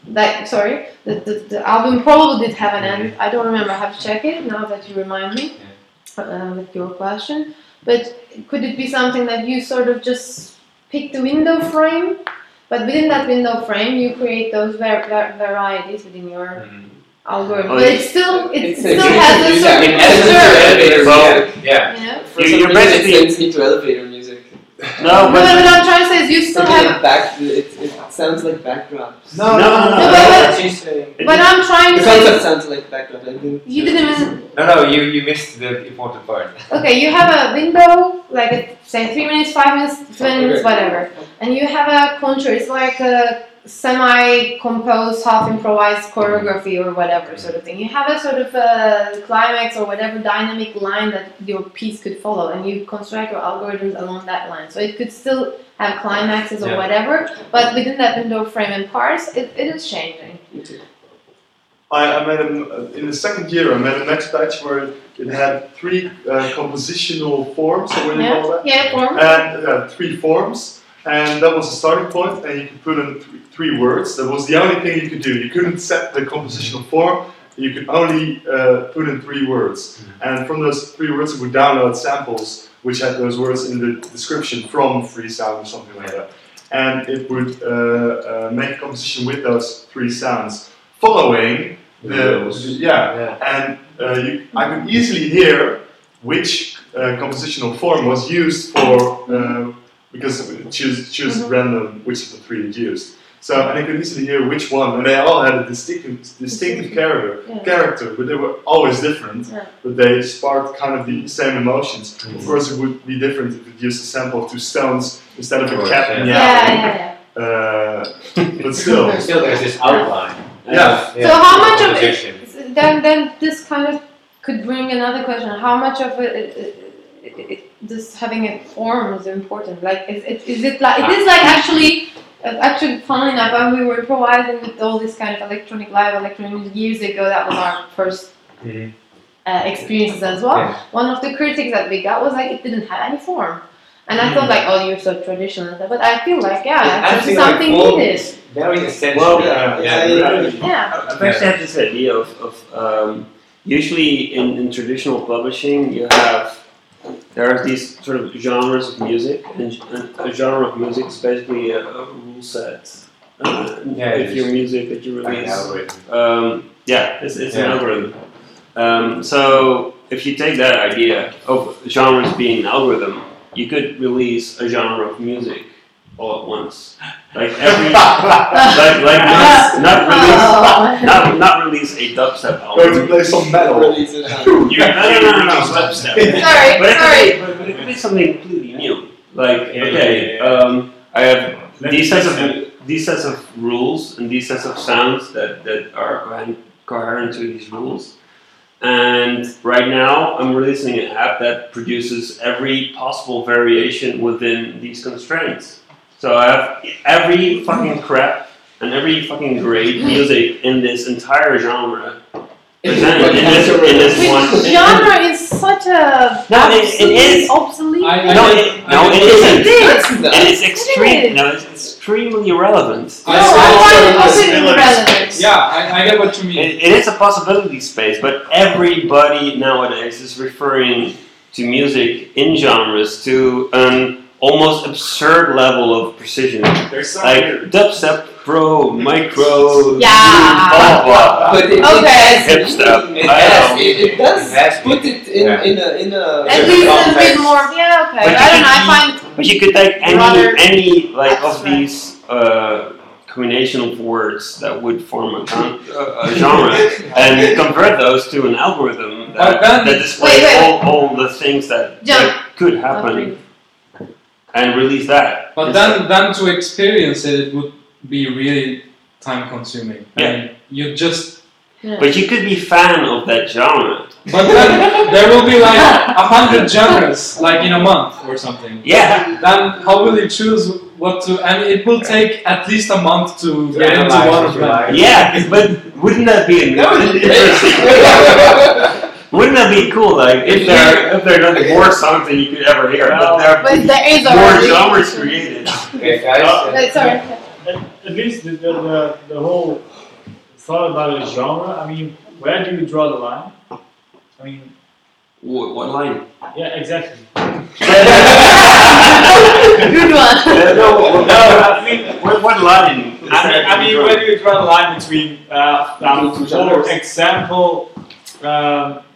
The album probably did have an end. I don't remember. I have to check it now that you remind me with your question. But could it be something that you sort of just pick the window frame? But within that window frame, you create those varieties within your algorithm. But it still has a certain structure. You're basically sends me to elevator music. No, but what I'm trying to say is you still have. It sounds like backdrops. No. But I'm trying to The say. concept sounds like backdrop. You didn't even. No, you missed the important part. Okay, you have a window, like say 3 minutes, 5 minutes, 20 minutes, whatever. And you have a contour, it's like a semi-composed, half-improvised choreography or whatever sort of thing. You have a sort of climax or whatever dynamic line that your piece could follow, and you construct your algorithms along that line. So it could still have climaxes or whatever, but within that window frame and parse, it is changing. I made in the second year, I made a next batch where it had 3 compositional forms, or what do you call that? Forms. And 3 forms, and that was the starting point, and you could put in 3 words. That was the only thing you could do. You couldn't set the compositional form, you could only put in 3 words. And from those 3 words, you would download samples which had those words in the description from Freesound or something like that. And it would make a composition with those 3 sounds, following and I could easily hear which compositional form was used for because choose random which of the 3 it used. So and I could easily hear which one, and they all had a distinctive character, but they were always different. But they sparked kind of the same emotions. Of course, it would be different if it used a sample of 2 stones instead of a cat meowing. But still there's this outline. So how much of it? Then this kind of could bring another question. How much of it this having a form is important? Like, is it like it is like actually, funnily enough, when we were improvising with all this kind of electronic music years ago, that was our first experiences as well. One of the critics that we got was like it didn't have any form, and I thought like, oh, you're so traditional, but I feel like actually something needed. Very essential. I first have this idea of usually in traditional publishing there are these sort of genres of music, and a genre of music is basically a rule set. If your music that you release, it's an algorithm. So if you take that idea of genres being an algorithm, you could release a genre of music all at once. Like every, not release a dubstep album. Going to play some metal. No, dubstep. But it could be something completely new. Like I have these sets of rules and these sets of sounds that are coherent to these rules. And right now, I'm releasing an app that produces every possible variation within these constraints. So I have every fucking crap and every fucking great music in this entire genre presented in this one. Genre is such a No, it is obsolete. It isn't. And it's extremely relevant. No, I find it irrelevant. Yeah, I get what you mean. It is a possibility space, but everybody nowadays is referring to music in genres to an almost absurd level of precision. There's some Like dubstep, pro, micro, Yeah. blah blah. But Okay. Hipstep. it does put it in a At least a bit more. Yeah, okay. But I don't know. I find. But you could take Rather any like of abstract. these combination of words that would form a genre and convert those to an algorithm that displays Wait. all the things that could happen and release that. But then to experience it, it would be really time consuming. Yeah. And you just. But you could be fan of that genre. But then there will be like 100 genres, like in a month or something. Yeah. Then how will you choose what to? And it will take at least a month to get into one of them. Yeah, but wouldn't that be interesting? Wouldn't that be cool? Like if there are not more songs than you could ever hear, but there is more already genres created. Sorry. At least the whole thought about a genre. I mean, where do you draw the line? I mean, What line? yeah, exactly. Good one. No, I mean, What line? I mean, where do you draw the line between, for example,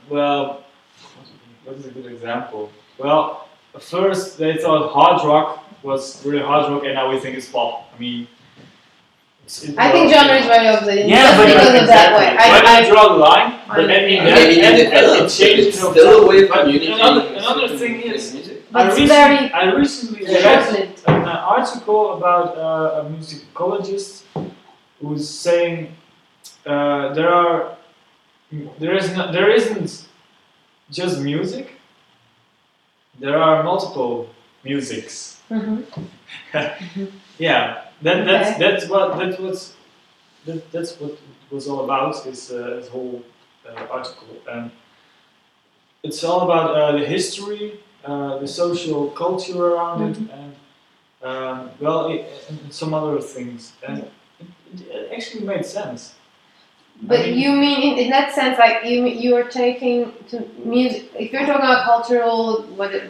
well, what is a good example? Well, first they thought hard rock was really hard rock, and now we think it's pop. I mean, I think genre is very obsolete. Yeah, just but because of that way. Where do you draw the line? I But I mean, maybe it develops, changes. it's still a way of But communicating. another thing is, music. But it's very I recently read short-lived. an article about a musicologist who's saying there isn't just music. There are multiple musics. Yeah, that's what was all about. This whole article, and it's all about the history, the social culture around it, and and some other things. And it actually made sense. But I mean, you mean in that sense, like you are taking to music. If you're talking about cultural,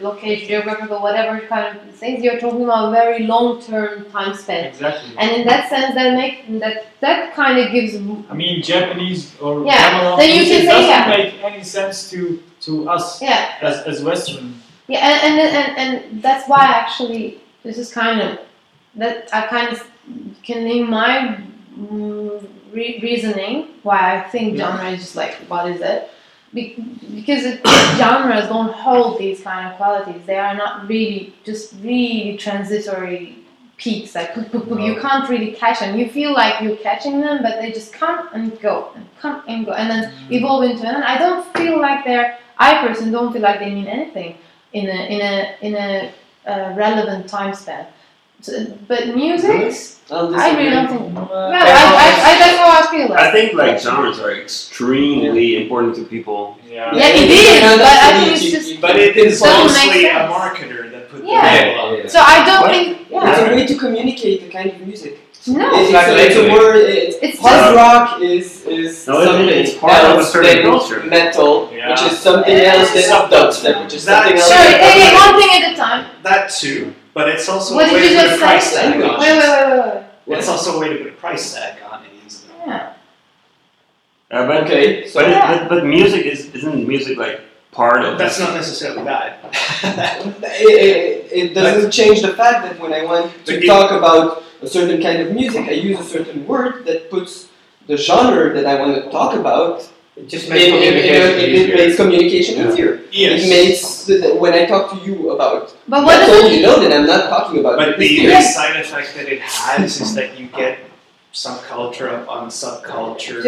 location, geographical, whatever kind of things, you're talking about very long-term time spent. Exactly. And in that sense, that kind of gives. I mean, Japanese or yeah. Then you can say doesn't make any sense to us. Yeah. As Western. Yeah, and that's why actually this is kind of that I kind of can in my reasoning why I think genre is just like what is it? Because genres don't hold these kind of qualities. They are not really transitory peaks. Like you can't really catch them. You feel like you're catching them, but they just come and go and then evolve into. And I don't feel like I personally don't feel like they mean anything in a relevant time span. So, but music, I really don't think. That's how I feel. I think like genres are extremely important to people. Yeah, it is. But I think it's just. But it is mostly a marketer that put the label on. So I don't think. It's a way to communicate the kind of music. No, it's a word. It's hard rock is something it's part of a certain else culture. than metal, which is something else than dubstep, which is something else. Sorry, one thing at a time. That too, but it's also What a way did you to put a just price say? tag on Wait. it. It's also a way to put a price tag on it easily. Yeah. But music isn't music like part of. That's not necessarily bad. It doesn't change the fact that when I want to talk about a certain kind of music, I use a certain word that puts the genre that I want to talk about. It just makes communication easier. It makes communication easier. Yes. It makes when I talk to you about. But what that's does all it you know that I'm not talking about. But the Yes. side effect that it has is that you get subculture upon subculture.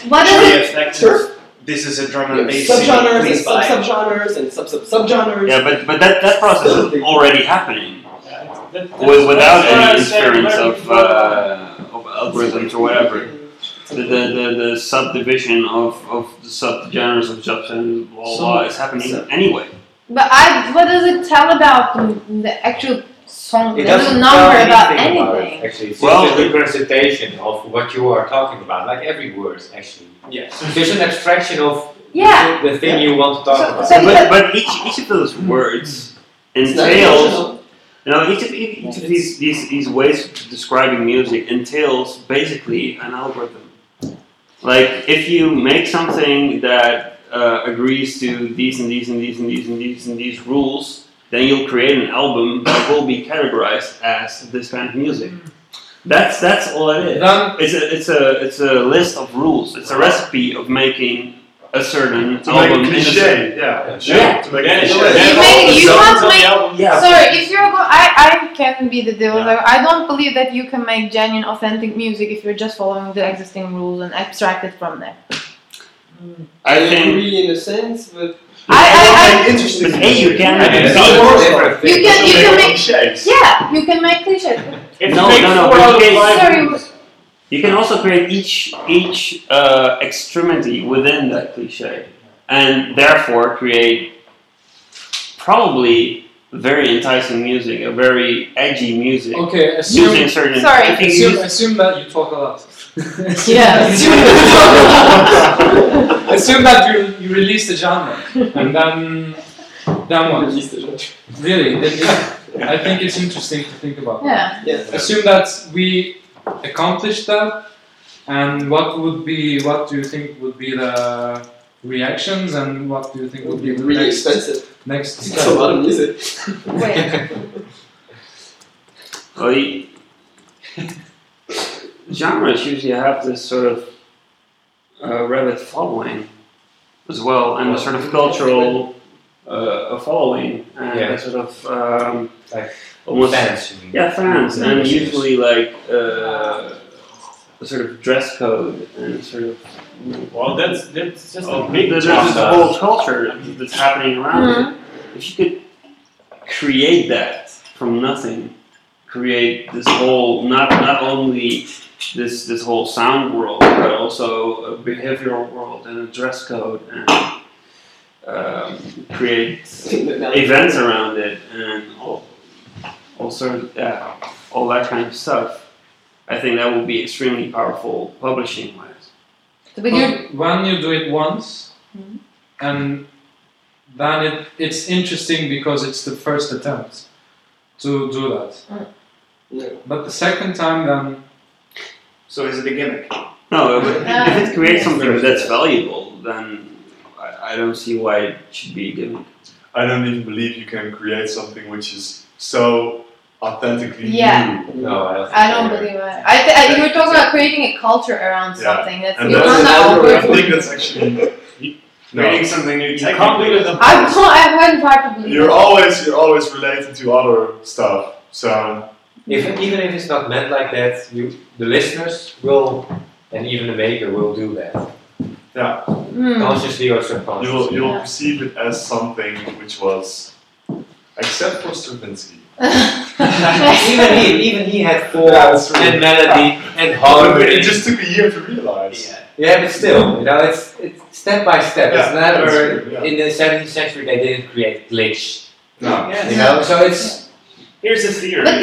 What does it? Sure. This is a drum and bass. Subgenres and please buy it. subgenres and subgenres. Yeah, but that process is already happening. without any interference of algorithms or whatever. The subdivision of the subgenres of jobs and blah blah is happening anyway. But what does it tell about the actual song? It There's doesn't a number tell about anything about it, anything. actually, it's Well, just a representation of what you are talking about, like every word, actually. Yes. It's just an abstraction of Yeah. the thing you want to talk So- about. so- But each of those words entails. Each of these ways of describing music entails basically an algorithm. Like if you make something that agrees to these and these and these and these and these and these rules, then you'll create an album that will be categorized as this kind of music. That's all it is. Then- It's a list of rules. It's a recipe of making a certain To make album a in a cliche, certain- yeah. To make a You cliche. can't make. Yeah. Sorry, if you're I can be the devil's advocate. I don't believe that you can make genuine, authentic music if you're just following the existing rules and abstract it from there. I think. agree in a sense, but Interesting. But you can. It's No, all different You things. can make. cliches. Yeah, you can make cliches. If No, you make no, no, 4 but out of okay, 5 sorry. rules, You can also create each extremity within that cliche, and therefore create probably very enticing music, a very edgy music, Okay, using certain. Sorry. if you use- assume that you talk a lot. Yeah. Assume that you release the genre, and then what? Really, I think it's interesting to think about. Yeah. Assume that we accomplished that, and what do you think would be the reactions, and what do you think would be the really next expensive. next It's a step? lot of music. Wait. Well, genres usually have this sort of rabid following as well, and a sort of cultural following, and Yeah. a sort of Like almost fans, you mean? yeah, fans, and Memberships. usually like a sort of dress code and sort of well, that's just a big there's jump. this whole culture that's happening around it. If you could create that from nothing, create this whole not only this whole sound world, but also a behavioral world and a dress code, and create events around it and all sort of all that kind of stuff. I think that would be extremely powerful publishing wise. But you're, When you do it once, and then it's interesting because it's the first attempt to do that. Yeah. But the second time, then So is it a gimmick? No, but if it creates something that's valuable, then I don't see why it should be given. I don't even believe you can create something which is so authentically Yeah. new. No, I don't believe it. You were talking about creating a culture around Yeah. something. That's And you that's can't I algorithm. think that's actually Creating something new. You can't do it. I wouldn't hard to believe. you're it. always related to other stuff. So even if it's not meant like that, the listeners will, and even the maker will do that, yeah, consciously or subconsciously. you'll Yeah. perceive it as something which was, except for Stravinsky. even he had form That's true. and melody and harmony. It just took a year to realize. Yeah, but still, it's step by step. Yeah, It's never that's true, yeah. in the 17th century they didn't create glitch. No. You know, so it's Here's a theory. But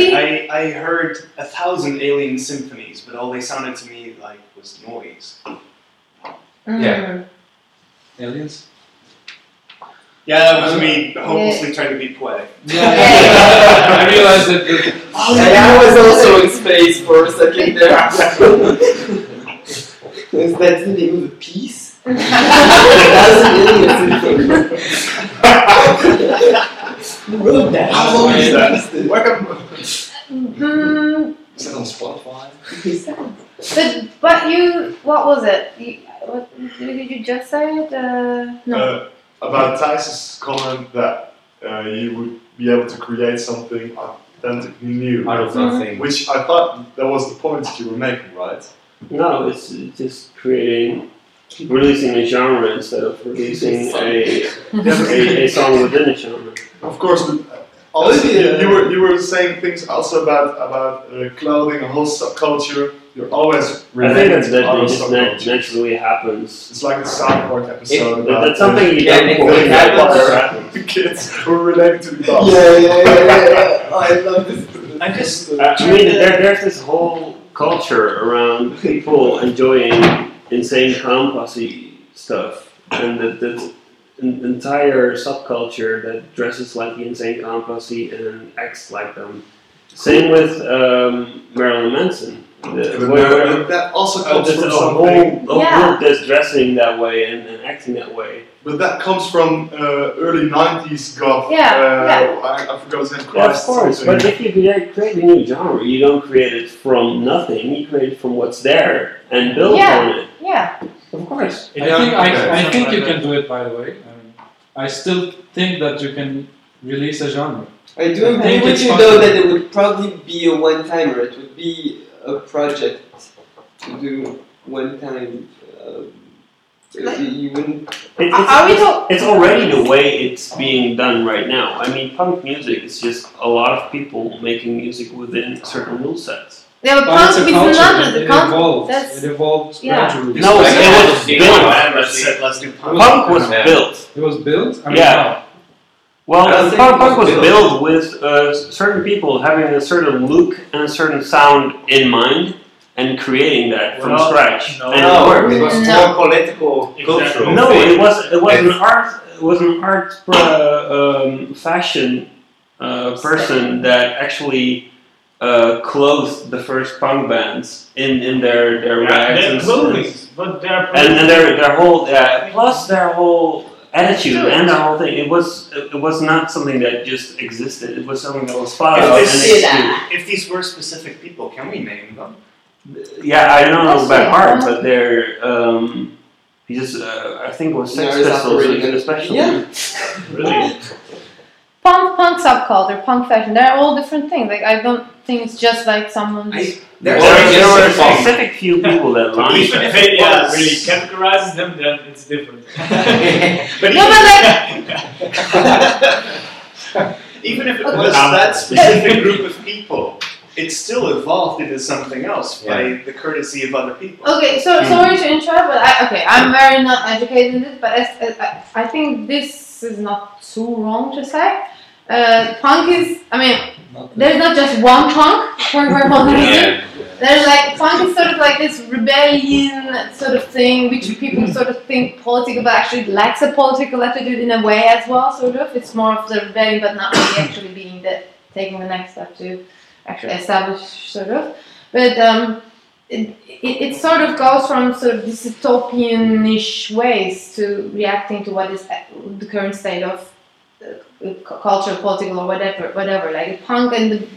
I heard 1,000 alien symphonies, but all they sounded to me like was noise. Yeah. aliens. Yeah, that was me hopelessly trying to be poetic. I realized that. I was also in space for a second there. Is that the name of the piece? 1,000 aliens Who wrote that? How long is that? Is it on Spotify? But you, what was it? What did you just say? It? No. About Thijs's comment that you would be able to create something authentically new, out of nothing. which I thought that was the point that you were making, right? No, it's just releasing a genre instead of releasing a song within a genre. Of course, but Also, you were saying things also about clothing, a whole subculture. You're always I think related to other that just subcultures. naturally happens. It's like a South Park episode about That's something you yeah, don't it worry happens. about. the kids who are related to the dogs. Yeah. Oh, I love this. I just I mean, there's this whole culture around people enjoying insane clown posse stuff, and that's an entire subculture that dresses like the insane clown posse and acts like them. Same with Marilyn Manson. But that also comes There's from a something. whole group that's dressing that way and acting that way. But that comes from early '90s goth. Yeah, I forgot his name. Yeah, of Christ course. something. But if you create a new genre, you don't create it from nothing. You create it from what's there and build on it. Yeah. Of course. I think you can do it. By the way, I still think that you can release a genre. I do agree think with it's you possible. though that it would probably be a one-timer. It would be a project to do one time. You wouldn't. It's already the way it's being done right now. I mean, punk music is just a lot of people making music within certain rule sets. Yeah, but But punk it's a is culture. not the It punk. evolves. That's It evolves yeah. gradually. No, it was built. Let's do punk. Punk was built. It was built. I mean, Yeah. how? Well, I don't think punk it was was built with certain people having a certain look and a certain sound in mind and creating that from Well, scratch. No, And it worked. it was No. more political, cultural. No, thing. it was an art fashion person that actually clothed the first punk bands in their rags Their and clothing, but their and their whole plus their whole attitude and their whole thing. It was not something that just existed. It was something that was thought of and executed. If these were specific people, can we name them? Yeah, I don't know Yes, by yeah. heart, but they're I think it was Sex No, it's Pistols operating especially. Yeah. Really. punk subculture, punk fashion. They're all different things. Like I don't think it's just like someone's. There Or were a just some- specific few people that launched Even it. if it really categorizes them, then it's different. But No, but like, even if it Okay. was that specific group of people, it still evolved into something else by the courtesy of other people. okay, so sorry to interrupt, but I'm very not educated in this, but I think this is not too wrong to say. Punk is, I mean, there's not just one punk for one reason. There's like punk is sort of like this rebellion sort of thing, which people sort of think political, but actually lacks a political attitude in a way as well. Sort of, it's more of the rebellion, but not really actually being taking the next step to actually establish sort of. But it sort of goes from sort of dystopian-ish ways to reacting to what is the current state of culture, political, or whatever. Like a punk in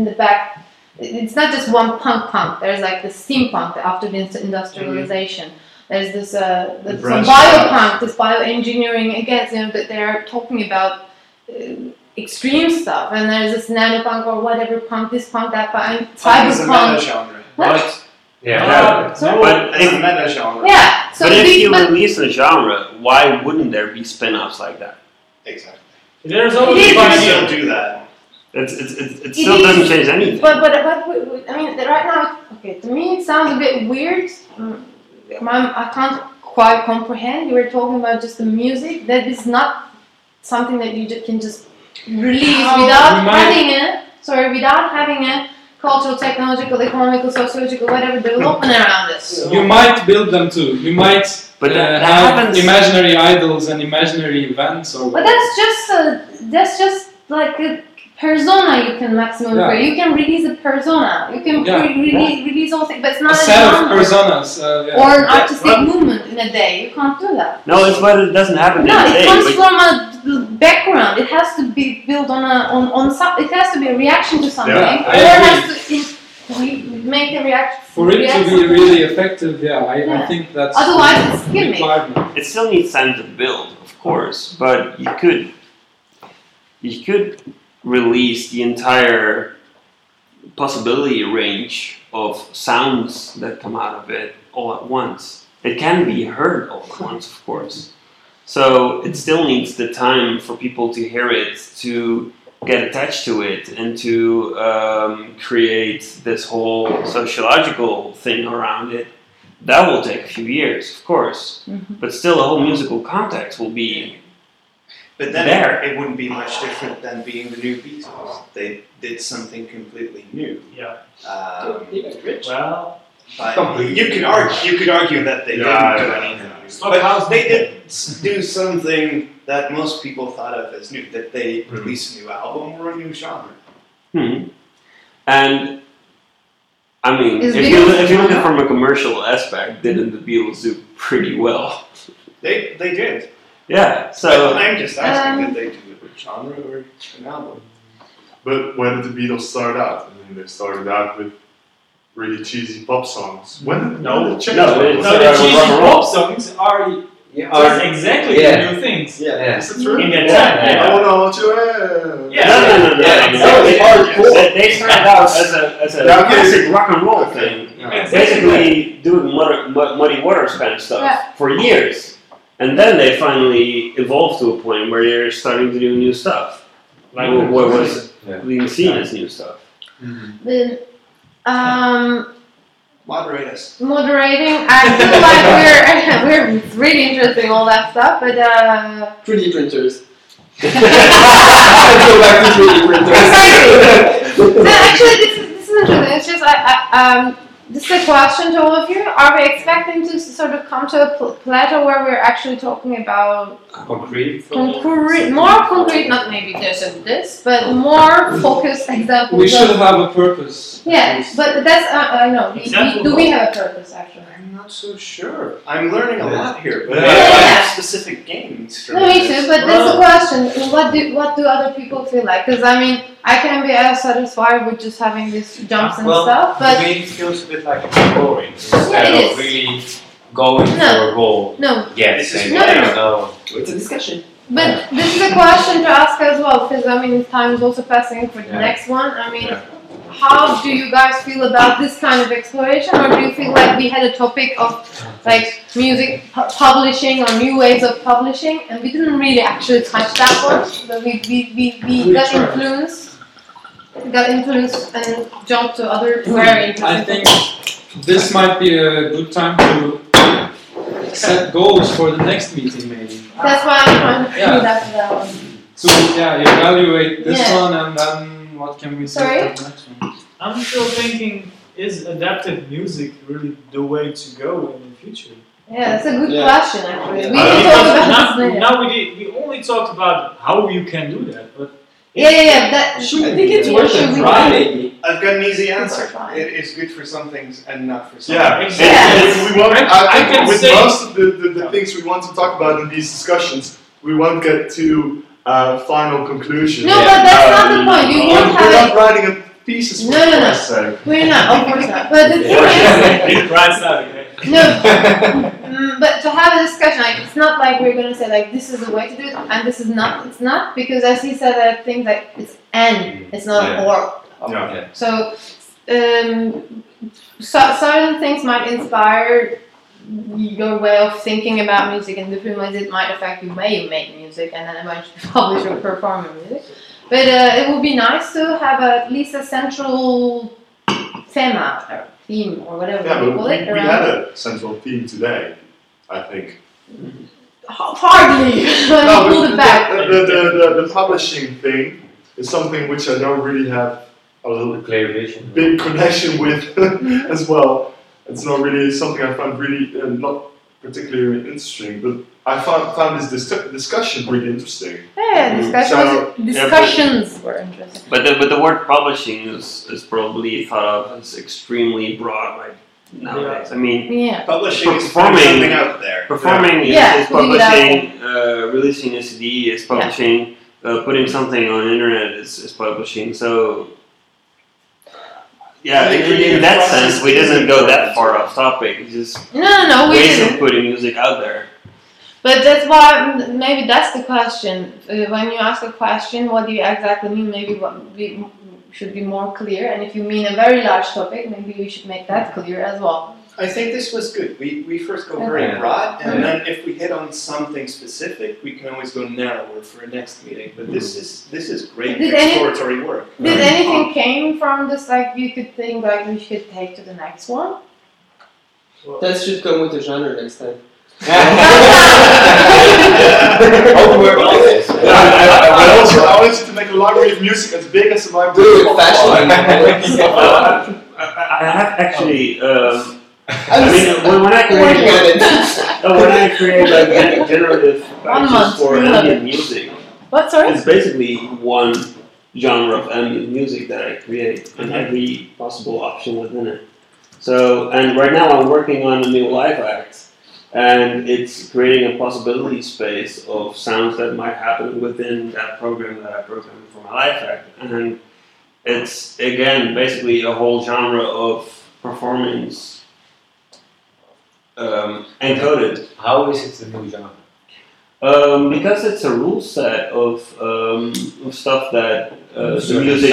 the back. It's not just one punk. There's like the steampunk after the industrialization. There's this some biopunk, this bioengineering against, that they're talking about extreme stuff. And there's this nanopunk or whatever punk, this punk, that punk, Punk is a meta cyberpunk. genre, What? right? Yeah. Sorry? But It's a meta genre. Yeah. So But if these, you release a genre, why wouldn't there be spin-offs like that? Exactly. There's always It is. You pioneers. still do that. It still doesn't change anything. but I mean, right now, okay, to me it sounds a bit weird. I can't quite comprehend. You were talking about just the music. That is not something that you can just release without having a cultural, technological, economical, sociological, whatever development around it. You might build them too. You might But that have happens. imaginary idols and imaginary events or But whatever. that's just like a persona you can maximum Yeah. create. You can release a persona. You can release all things, but it's A not a set of genre personas. or an artistic movement in a day. You can't do that. No, it's but it doesn't happen No, in a it day. comes but- from a background. It has to be built on some. It has to be a reaction to something, Yeah, I or it agree. has to make a reaction. For it to be really effective, I Yeah. think that's Otherwise, it's a gimmick. requirement. It still needs time to build, of course, but you could release the entire possibility range of sounds that come out of it all at once. It can be heard all at once, of course. So it still needs the time for people to hear it, to get attached to it and to create this whole sociological thing around it, that will take a few years, of course. But still, the whole musical context will be But then there. it wouldn't be much different than being the new Beatles. They did something completely new. Yeah. Well, Well, you could argue that they didn't do anything new. But they did do something that most people thought of as new. That they released a new album or a new genre. And I mean, Is if you look at it from a commercial aspect, didn't the Beatles do pretty well? They did. Yeah. But So I'm just asking, did they do a genre or an album? But when did the Beatles start out? I mean, they started out with really cheesy pop songs. When did it change? No, it's- no, the rock cheesy and roll. pop songs are Yeah, just exactly yeah. the new things. Yeah. Is it true? In that Yeah, time, yeah. I wanna hold you in. Yeah. No. Yeah, They- hardcore. They started out as a Yeah, okay. classic rock and roll thing, Exactly. basically doing Muddy Waters kind of stuff Yeah. for years, and then they finally evolved to a point where they're starting to do new stuff, Like what was Yeah. being seen as new stuff. Then, Moderate us. moderating. I feel like we're really interested in all that stuff, but 3D printers. Go back to 3D printers. no, actually, this is interesting. It's just this is a question to all of you. Are we expecting to sort of come to a plateau where we're actually talking about Concrete. more concrete, not maybe this and this, but more focused examples? We should of- have a purpose. Yeah, but that's I know. Do we have a purpose actually? I'm not so sure. I'm learning a lot here, but Yeah. I have Yeah. specific games from No, me this. too. But that's the question. What do other people feel like? Because I mean, I can be as satisfied with just having these jumps and stuff, but to me it feels a bit like exploring instead it of is. really going No. for a goal. no. Yes, This is and what- no. It's a discussion. But this is a question to ask as well, because I mean, time is also passing for the Yeah. next one. I mean, Yeah. how do you guys feel about this kind of exploration, or do you feel like we had a topic of like music publishing or new ways of publishing, and we didn't really actually touch that one, but we got tried. influenced. We got influenced and jumped to other very interesting I think this might be a good time to set goals for the next meeting, maybe. That's why I'm trying to Yeah. do that one. So evaluate this Yeah. one, and then what can we Sorry? say for the next one? I'm still thinking, is adaptive music really the way to go in the future? Yeah, that's a good Yeah. question actually. Yeah. We can talk about this later. now we only talked about how you can do that, but Yeah. That I think it's yeah, worth should a we try, try? maybe. I've got an easy answer. Fine. It is good for some things and not for some. Yeah, Exactly. we want, I I think can with say- most of the things we want to talk about in these discussions, we won't get to final conclusions. No, but that's not the point. You won't We're have not it. writing a thesis for No, no, no. Christ's sake. We're not, of course not. But the thing is, right now, okay? no. But to have a discussion, like it's not like we're gonna say like this is the way to do it and this is not. It's not because as he said, there are things like it's and it's not Yeah. or. Yeah. So, certain things might inspire your way of thinking about music, and different ways it might affect the way you make music, and then eventually publish or perform your music. But it would be nice to have at least a central theme or whatever Yeah, you but call we it. had a central theme today, I think. Hardly. No, Pull but it back. the publishing thing is something which I don't really have a little Clear vision. big connection with as well. It's not really something I found really not particularly interesting, but I found this discussion really interesting. Yeah, discussions were interesting. But the word publishing is probably thought of as extremely broad right nowadays. I mean, Yeah. Publishing is Performing- putting something out there. performing Yeah, is putting it out publishing, releasing a CD is publishing, putting something on the internet is publishing. So, yeah, in that sense, we didn't go that far off topic. It's just No, we ways didn't. of putting music out there. But that's why maybe that's the question. When you ask a question, what do you exactly mean? Maybe we should be more clear. And if you mean a very large topic, maybe we should make that clear as well. I think this was good. We first go very broad, and then if we hit on something specific, we can always go narrower for a next meeting. But this is great exploratory work. Did anything came from this? Like you could think like we should take to the next one. That should come with a genre next time. Open work like this. I wanted to make a library of music as big as the library. Do it fashion. I have actually. I mean, when I create like generative patches for ambient music, What? Sorry. it's basically one genre of ambient music that I create, and every possible option within it. So, and right now I'm working on a new live act, and it's creating a possibility space of sounds that might happen within that program that I programmed for my live act, and it's again basically a whole genre of performance. Encoded. How is it a new genre? Because it's a rule set of stuff that the music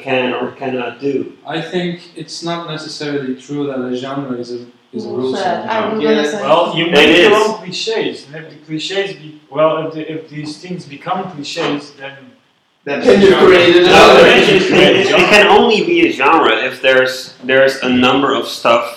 can or cannot do. I think it's not necessarily true that a genre is a rule set. Well, you make your own cliches, and if the cliches if these things become cliches, then Can you create another? It can only be a genre if there's a number of stuff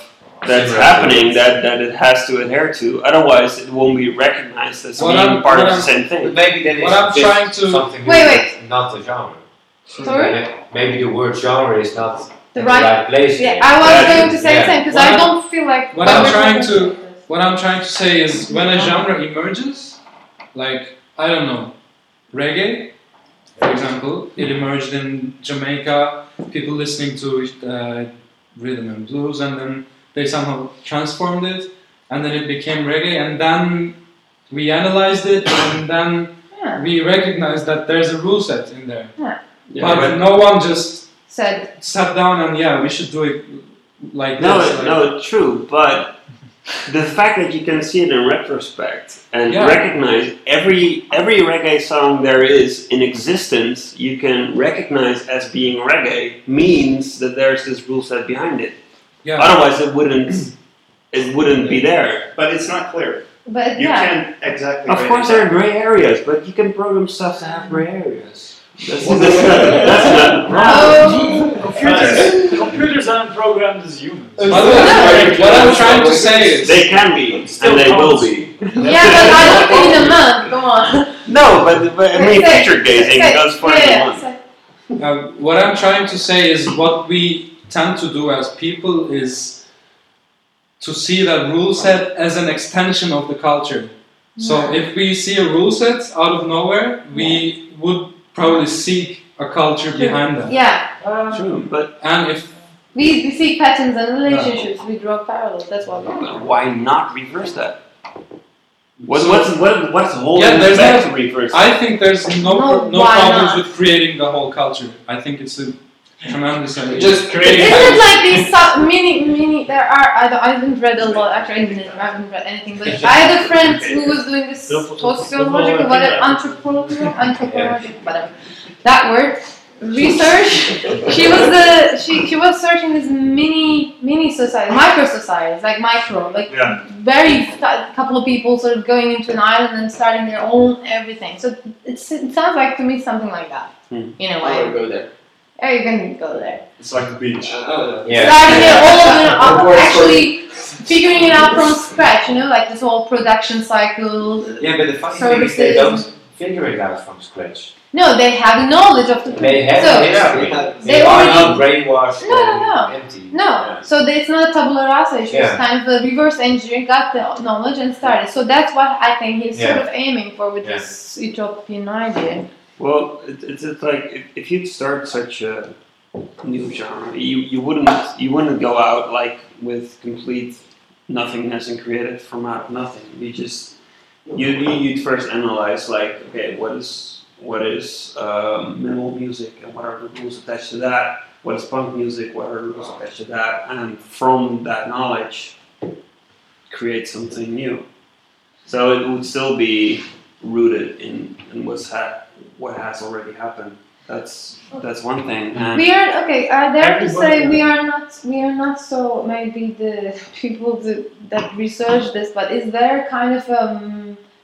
that's happening that it has to adhere to. Otherwise, it won't be recognized as being part of the same thing. But maybe then it's something Wait. not a genre. Sorry? Maybe the word genre is not The in the right place. Yeah, I was going to say the same because I don't feel like. What I'm trying to say is when a genre emerges, like I don't know, reggae, for example, it emerged in Jamaica. People listening to rhythm and blues, and then they somehow transformed it, and then it became reggae, and then we analyzed it, and then we recognized that there's a rule set in there. But no one just sat down and we should do it like this. No, true, but the fact that you can see it in retrospect and recognize every reggae song there is in existence, you can recognize as being reggae means that there's this rule set behind it. Yeah. Otherwise, it wouldn't be there. But it's not clear. But You can't exactly. Of course, there are gray areas, but you can program stuff to have gray areas. That's not the problem. computers aren't programmed as humans. By the way, what I'm trying to say is they can be, and they will be. Yeah, but I don't think in a month. Come on. No, but I mean, future gazing goes for a month. What I'm trying to say is what we tend to do as people is to see that rule set as an extension of the culture. So if we see a rule set out of nowhere, we would probably seek a culture behind that. Yeah. True, but if we seek patterns and relationships, we draw parallels. That's what we do. why not reverse that? What's holding there's back to reverse? I think there's no why problems not? with creating the whole culture. I think it's a tremendous idea. Just creating. Isn't it like these mini? There are. I haven't read a lot. Actually, I haven't read anything. But I had a friend who was doing this sociological, anthropological, whatever that word research. She was searching this mini society, micro societies, like very couple of people sort of going into an island and starting their own everything. So it sounds like to me something like that in a way. I would go there. Oh, you can go there. It's like the beach. Starting it all actually figuring it out from scratch, like this whole production cycle. Yeah, but the funny thing is they don't figure it out from scratch. No, they have knowledge of the They have they are already not brainwashed No. empty. No, Yeah. so it's not a tabula rasa. It's just kind of a reverse engineering, got the knowledge and started. So that's what I think he's sort of aiming for with this utopian idea. Well, it's like if you'd start such a new genre, you wouldn't go out like with complete nothingness and create it from out of nothing. You'd first analyze like, okay, what is minimal music and what are the rules attached to that? What is punk music? What are the rules attached to that? And from that knowledge, create something new. So it would still be rooted in what has already happened. That's one thing. And We are okay. I dare to say Everybody- we are not so maybe the people that research this, but is there kind of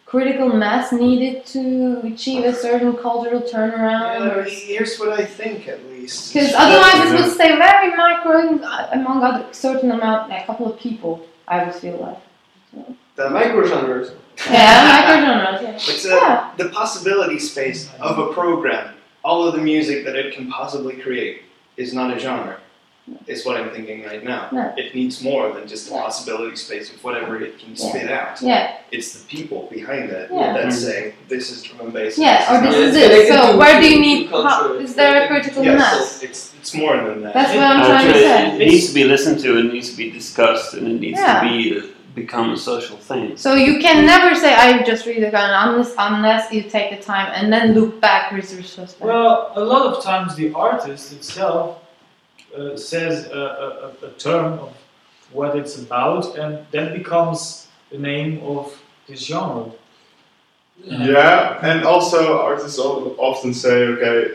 critical mass needed to achieve a certain cultural turnaround? Here's what I think, at least. Because otherwise it would stay very micro among other certain amount, a couple of people. I would feel like. The microgenres. Yeah, micro genres. Yeah. It's Yeah. the possibility space of a program. All of the music that it can possibly create is not a genre. Is what I'm thinking right now. No. It needs more than just a Yeah. possibility space of whatever it can spit out. Yeah. It's the people behind it Yeah. that's saying this is drum and bass. Yeah, or this Yeah, is it's it. connected So to- where do you to need? culture. Is there a critical Yes, mass? so it's more than that. That's what I'm trying to say. it needs to be listened to, it needs to be discussed, and it needs Yeah. to be become a social thing. So you can never say I just read the gun unless you take the time and then look back retrospect. Well, a lot of times the artist itself says a term of what it's about, and then becomes the name of this genre. Yeah, and also artists often say, okay,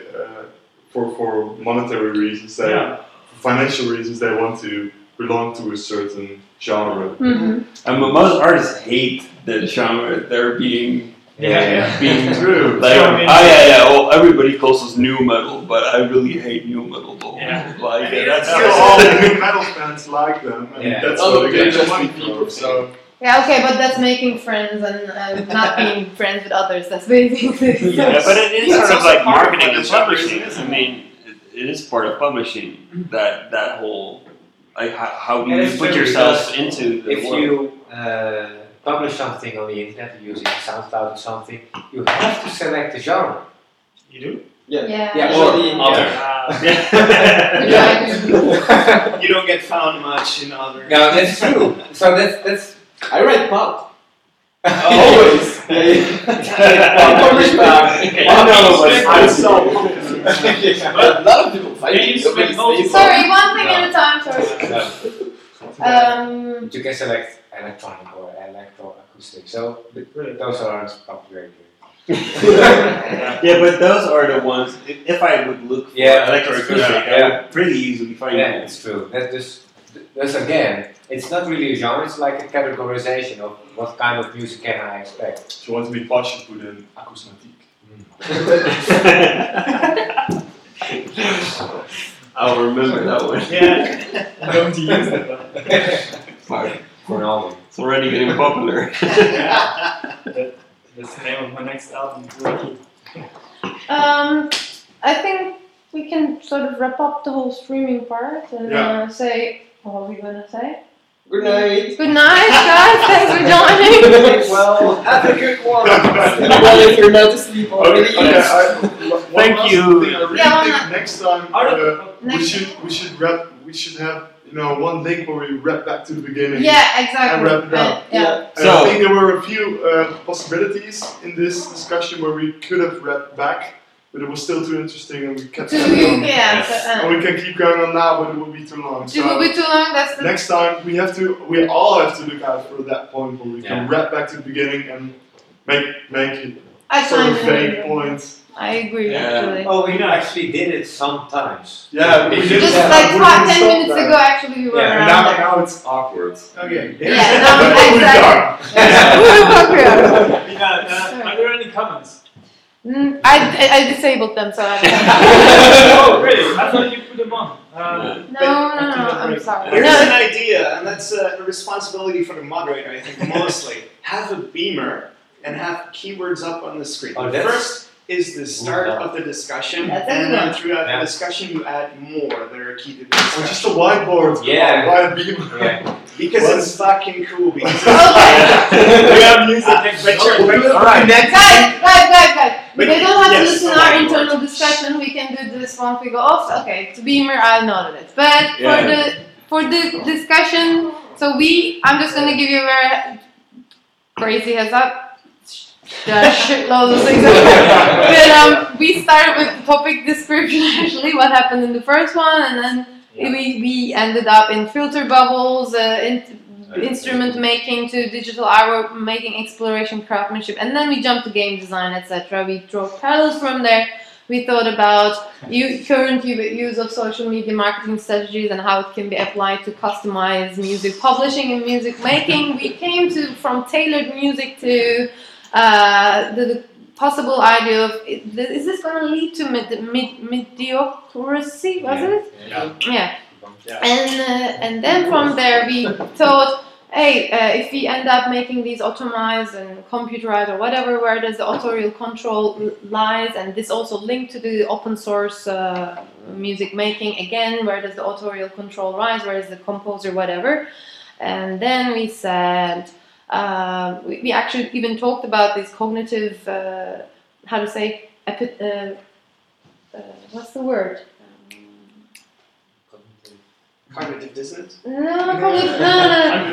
for monetary reasons, they, Yeah. for financial reasons, they want to belong to a certain genre. Mm-hmm. And most artists hate the genre they're being being True. like, So, I mean- oh, everybody calls us new metal, but I really hate new metal. Yeah. Like, I mean, That's Yeah. still all the new metal fans like them, and Yeah. that's All what of they them get just money be people. from. So Yeah, okay, but that's making friends and not being friends with others. That's basically. yeah, but it is That's sort of also like part of marketing what and the genre publishing. is. I mean, it is part of publishing. That whole like how do And you it's put true, yourself because into the If world? you publish something on the internet using SoundCloud or something, you have to select the genre. You do? Yeah. Yeah. Yeah, Or other. Yeah. You don't get found much in other. No, that's true. So that's I write pop. Always. Publish back. Oh, no, but I saw But a lot of people fight Can you it. Nobody spell stays Sorry, one thing at a time. Sorry. But you can select electronic or electroacoustic. So those aren't popular. Yeah, but those are the ones. If I would look for Yeah, electroacoustic, yeah. I would pretty easily find Yeah, it. it's true. That's again, it's not really a genre. It's like a categorization of what kind of music can I expect. If you want to be posh, you put in acousmatique. I'll remember that one. Yeah, I'm going to use that one. For an album. It's already getting popular. That's the name of my next album. I think we can sort of wrap up the whole streaming part and say what are we gonna say? Good night. Good night, guys. Thanks for joining. Well, have a good one. Well, if you're not asleep already. Thank you. I really Yeah, think one- next time Next we should have one link where we wrap back to the beginning. Yeah, exactly. And wrap it up. Yeah. And I think there were a few possibilities in this discussion where we could have wrapped back, but it was still too interesting and we kept going on. Yeah. And we can keep going on now, but it will be too long. It will be too long. That's the. Next time we all have to look out for that point where we can Yeah. wrap back to the beginning and make I sort of kind of vague agree. points. I agree Yeah. actually. Oh, we actually did it sometimes. Yeah, we did Just that. like We 10 didn't stop minutes that. ago, actually, we were Yeah, And around there. now it's awkward. Okay. Yeah, now That's what we've exactly. done. Are there any comments? I disabled them, so I Oh, really? I thought you put them on. No, I'm sorry. Here's No, an idea, and that's a responsibility for the moderator, I think, mostly. Have a beamer and have keywords up on the screen. Oh, that's- First is the start yeah. of the discussion, That's a and good then one. throughout Yeah. the discussion you add more that are key to the Or discussion. just a whiteboard. Yeah. Why a beamer? Yeah. Because What? it's fucking cool. Because Okay. We have music. Alright. Guys. But- They don't have to yes, listen a to our whiteboard. internal discussion. We can do this once we go off. Okay, it's Beamer. I noted it. But for the discussion, so I'm just gonna give you a very crazy heads up. There are shitloads of things. But we started with the topic description actually, what happened in the first one, and then we ended up in filter bubbles, instrument making to digital artwork making, exploration, craftsmanship, and then we jumped to game design, etc. We draw parallels from there. We thought about current use of social media marketing strategies and how it can be applied to customize music publishing and music making. We came from tailored music to the possible idea of is this going to lead to mediocrity? Was it? Yeah. And then from there we thought, hey, if we end up making these automized and computerized or whatever, where does the authorial control lies? And this also linked to the open source music making again. Where does the authorial control rise? Where is the composer? Whatever. And then we said we actually even talked about this cognitive how to say what's the word? Cognitive dissonance? No.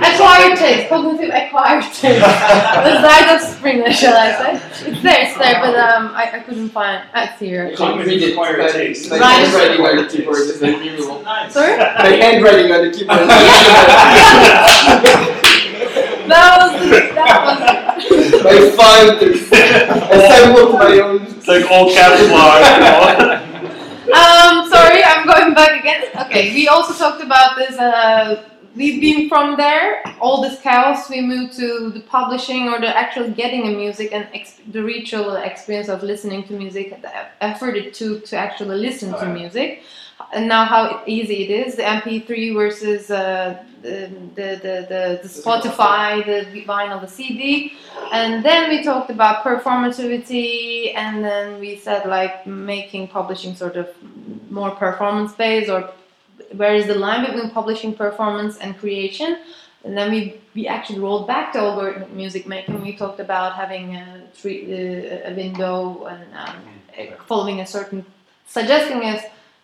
Acquired taste. Cognitive acquired taste. The side of Springer, shall I say? It's there, but I couldn't find it. It's here. Cognitive acquired taste. My handwriting on the keyboard is unbelievable. Sorry? My handwriting on the keyboard is That was I find this. Assembled my own. It's like all caps lock. sorry, I'm going back again. Okay, we also talked about this. We've been from there, all this chaos, we moved to the publishing or the actual getting a music and the ritual experience of listening to music, the effort it took to actually listen to music, and now how easy it is, the MP3 versus the Spotify, the vinyl, the CD. And then we talked about performativity, and then we said like making publishing sort of more performance based, or where is the line between publishing performance and creation. And then we actually rolled back to algorithmic music making. We talked about having a window and following a certain, suggesting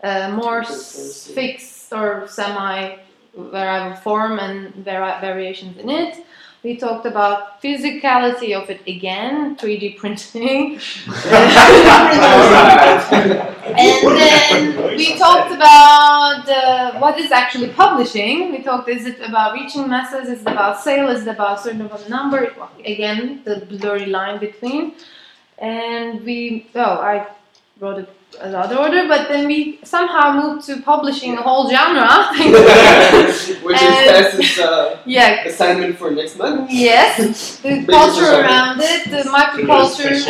a more fixed or semi-variable form and variations in it. We talked about physicality of it again, 3D printing. And then we talked about what is actually publishing. We talked, is it about reaching masses? Is it about sale? Is it about certain of a number? Again, the blurry line between. And I wrote it another order, but then we somehow moved to publishing a whole genre. Which is Tess's assignment for next month. Yes, the culture around it, the microcultures,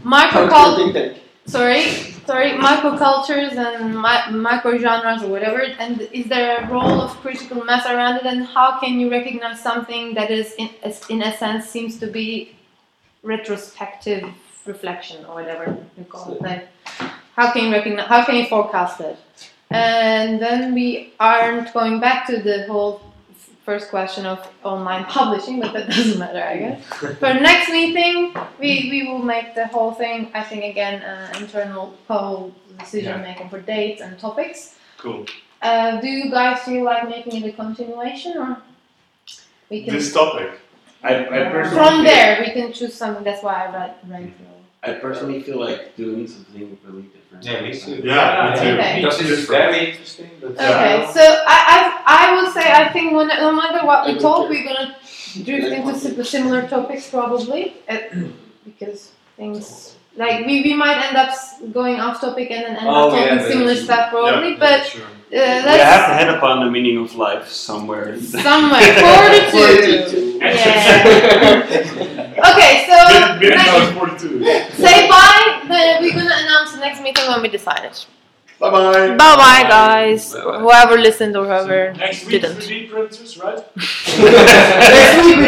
microcultures and micro genres or whatever. And is there a role of critical mass around it? And how can you recognize something that is, in a sense, seems to be retrospective reflection or whatever you call it? Like, how can you recognize? How can you forecast it? And then we aren't going back to the whole first question of online publishing, but that doesn't matter, I guess. For next meeting, we will make the whole thing, I think, again, internal poll decision making for dates and topics. Cool. Do you guys feel like making it a continuation, or we can? This topic. I personally from there, we can choose something. That's why I read I personally feel like doing something really different. Yeah, me too. Yeah, me too. Okay. Because it's very interesting. But Okay, so I would say I think no matter what we talk, we're gonna drift into similar topics probably, because things like we might end up going off topic and then end up talking similar stuff probably, but sure. let's have to head upon the meaning of life somewhere. 42. Yeah. Okay, so Next 42. say bye. We're gonna announce the next meeting when we decide it. Bye bye. Bye bye, guys. Whoever listened or whoever Next week, didn't. 3D printers, right? Next week we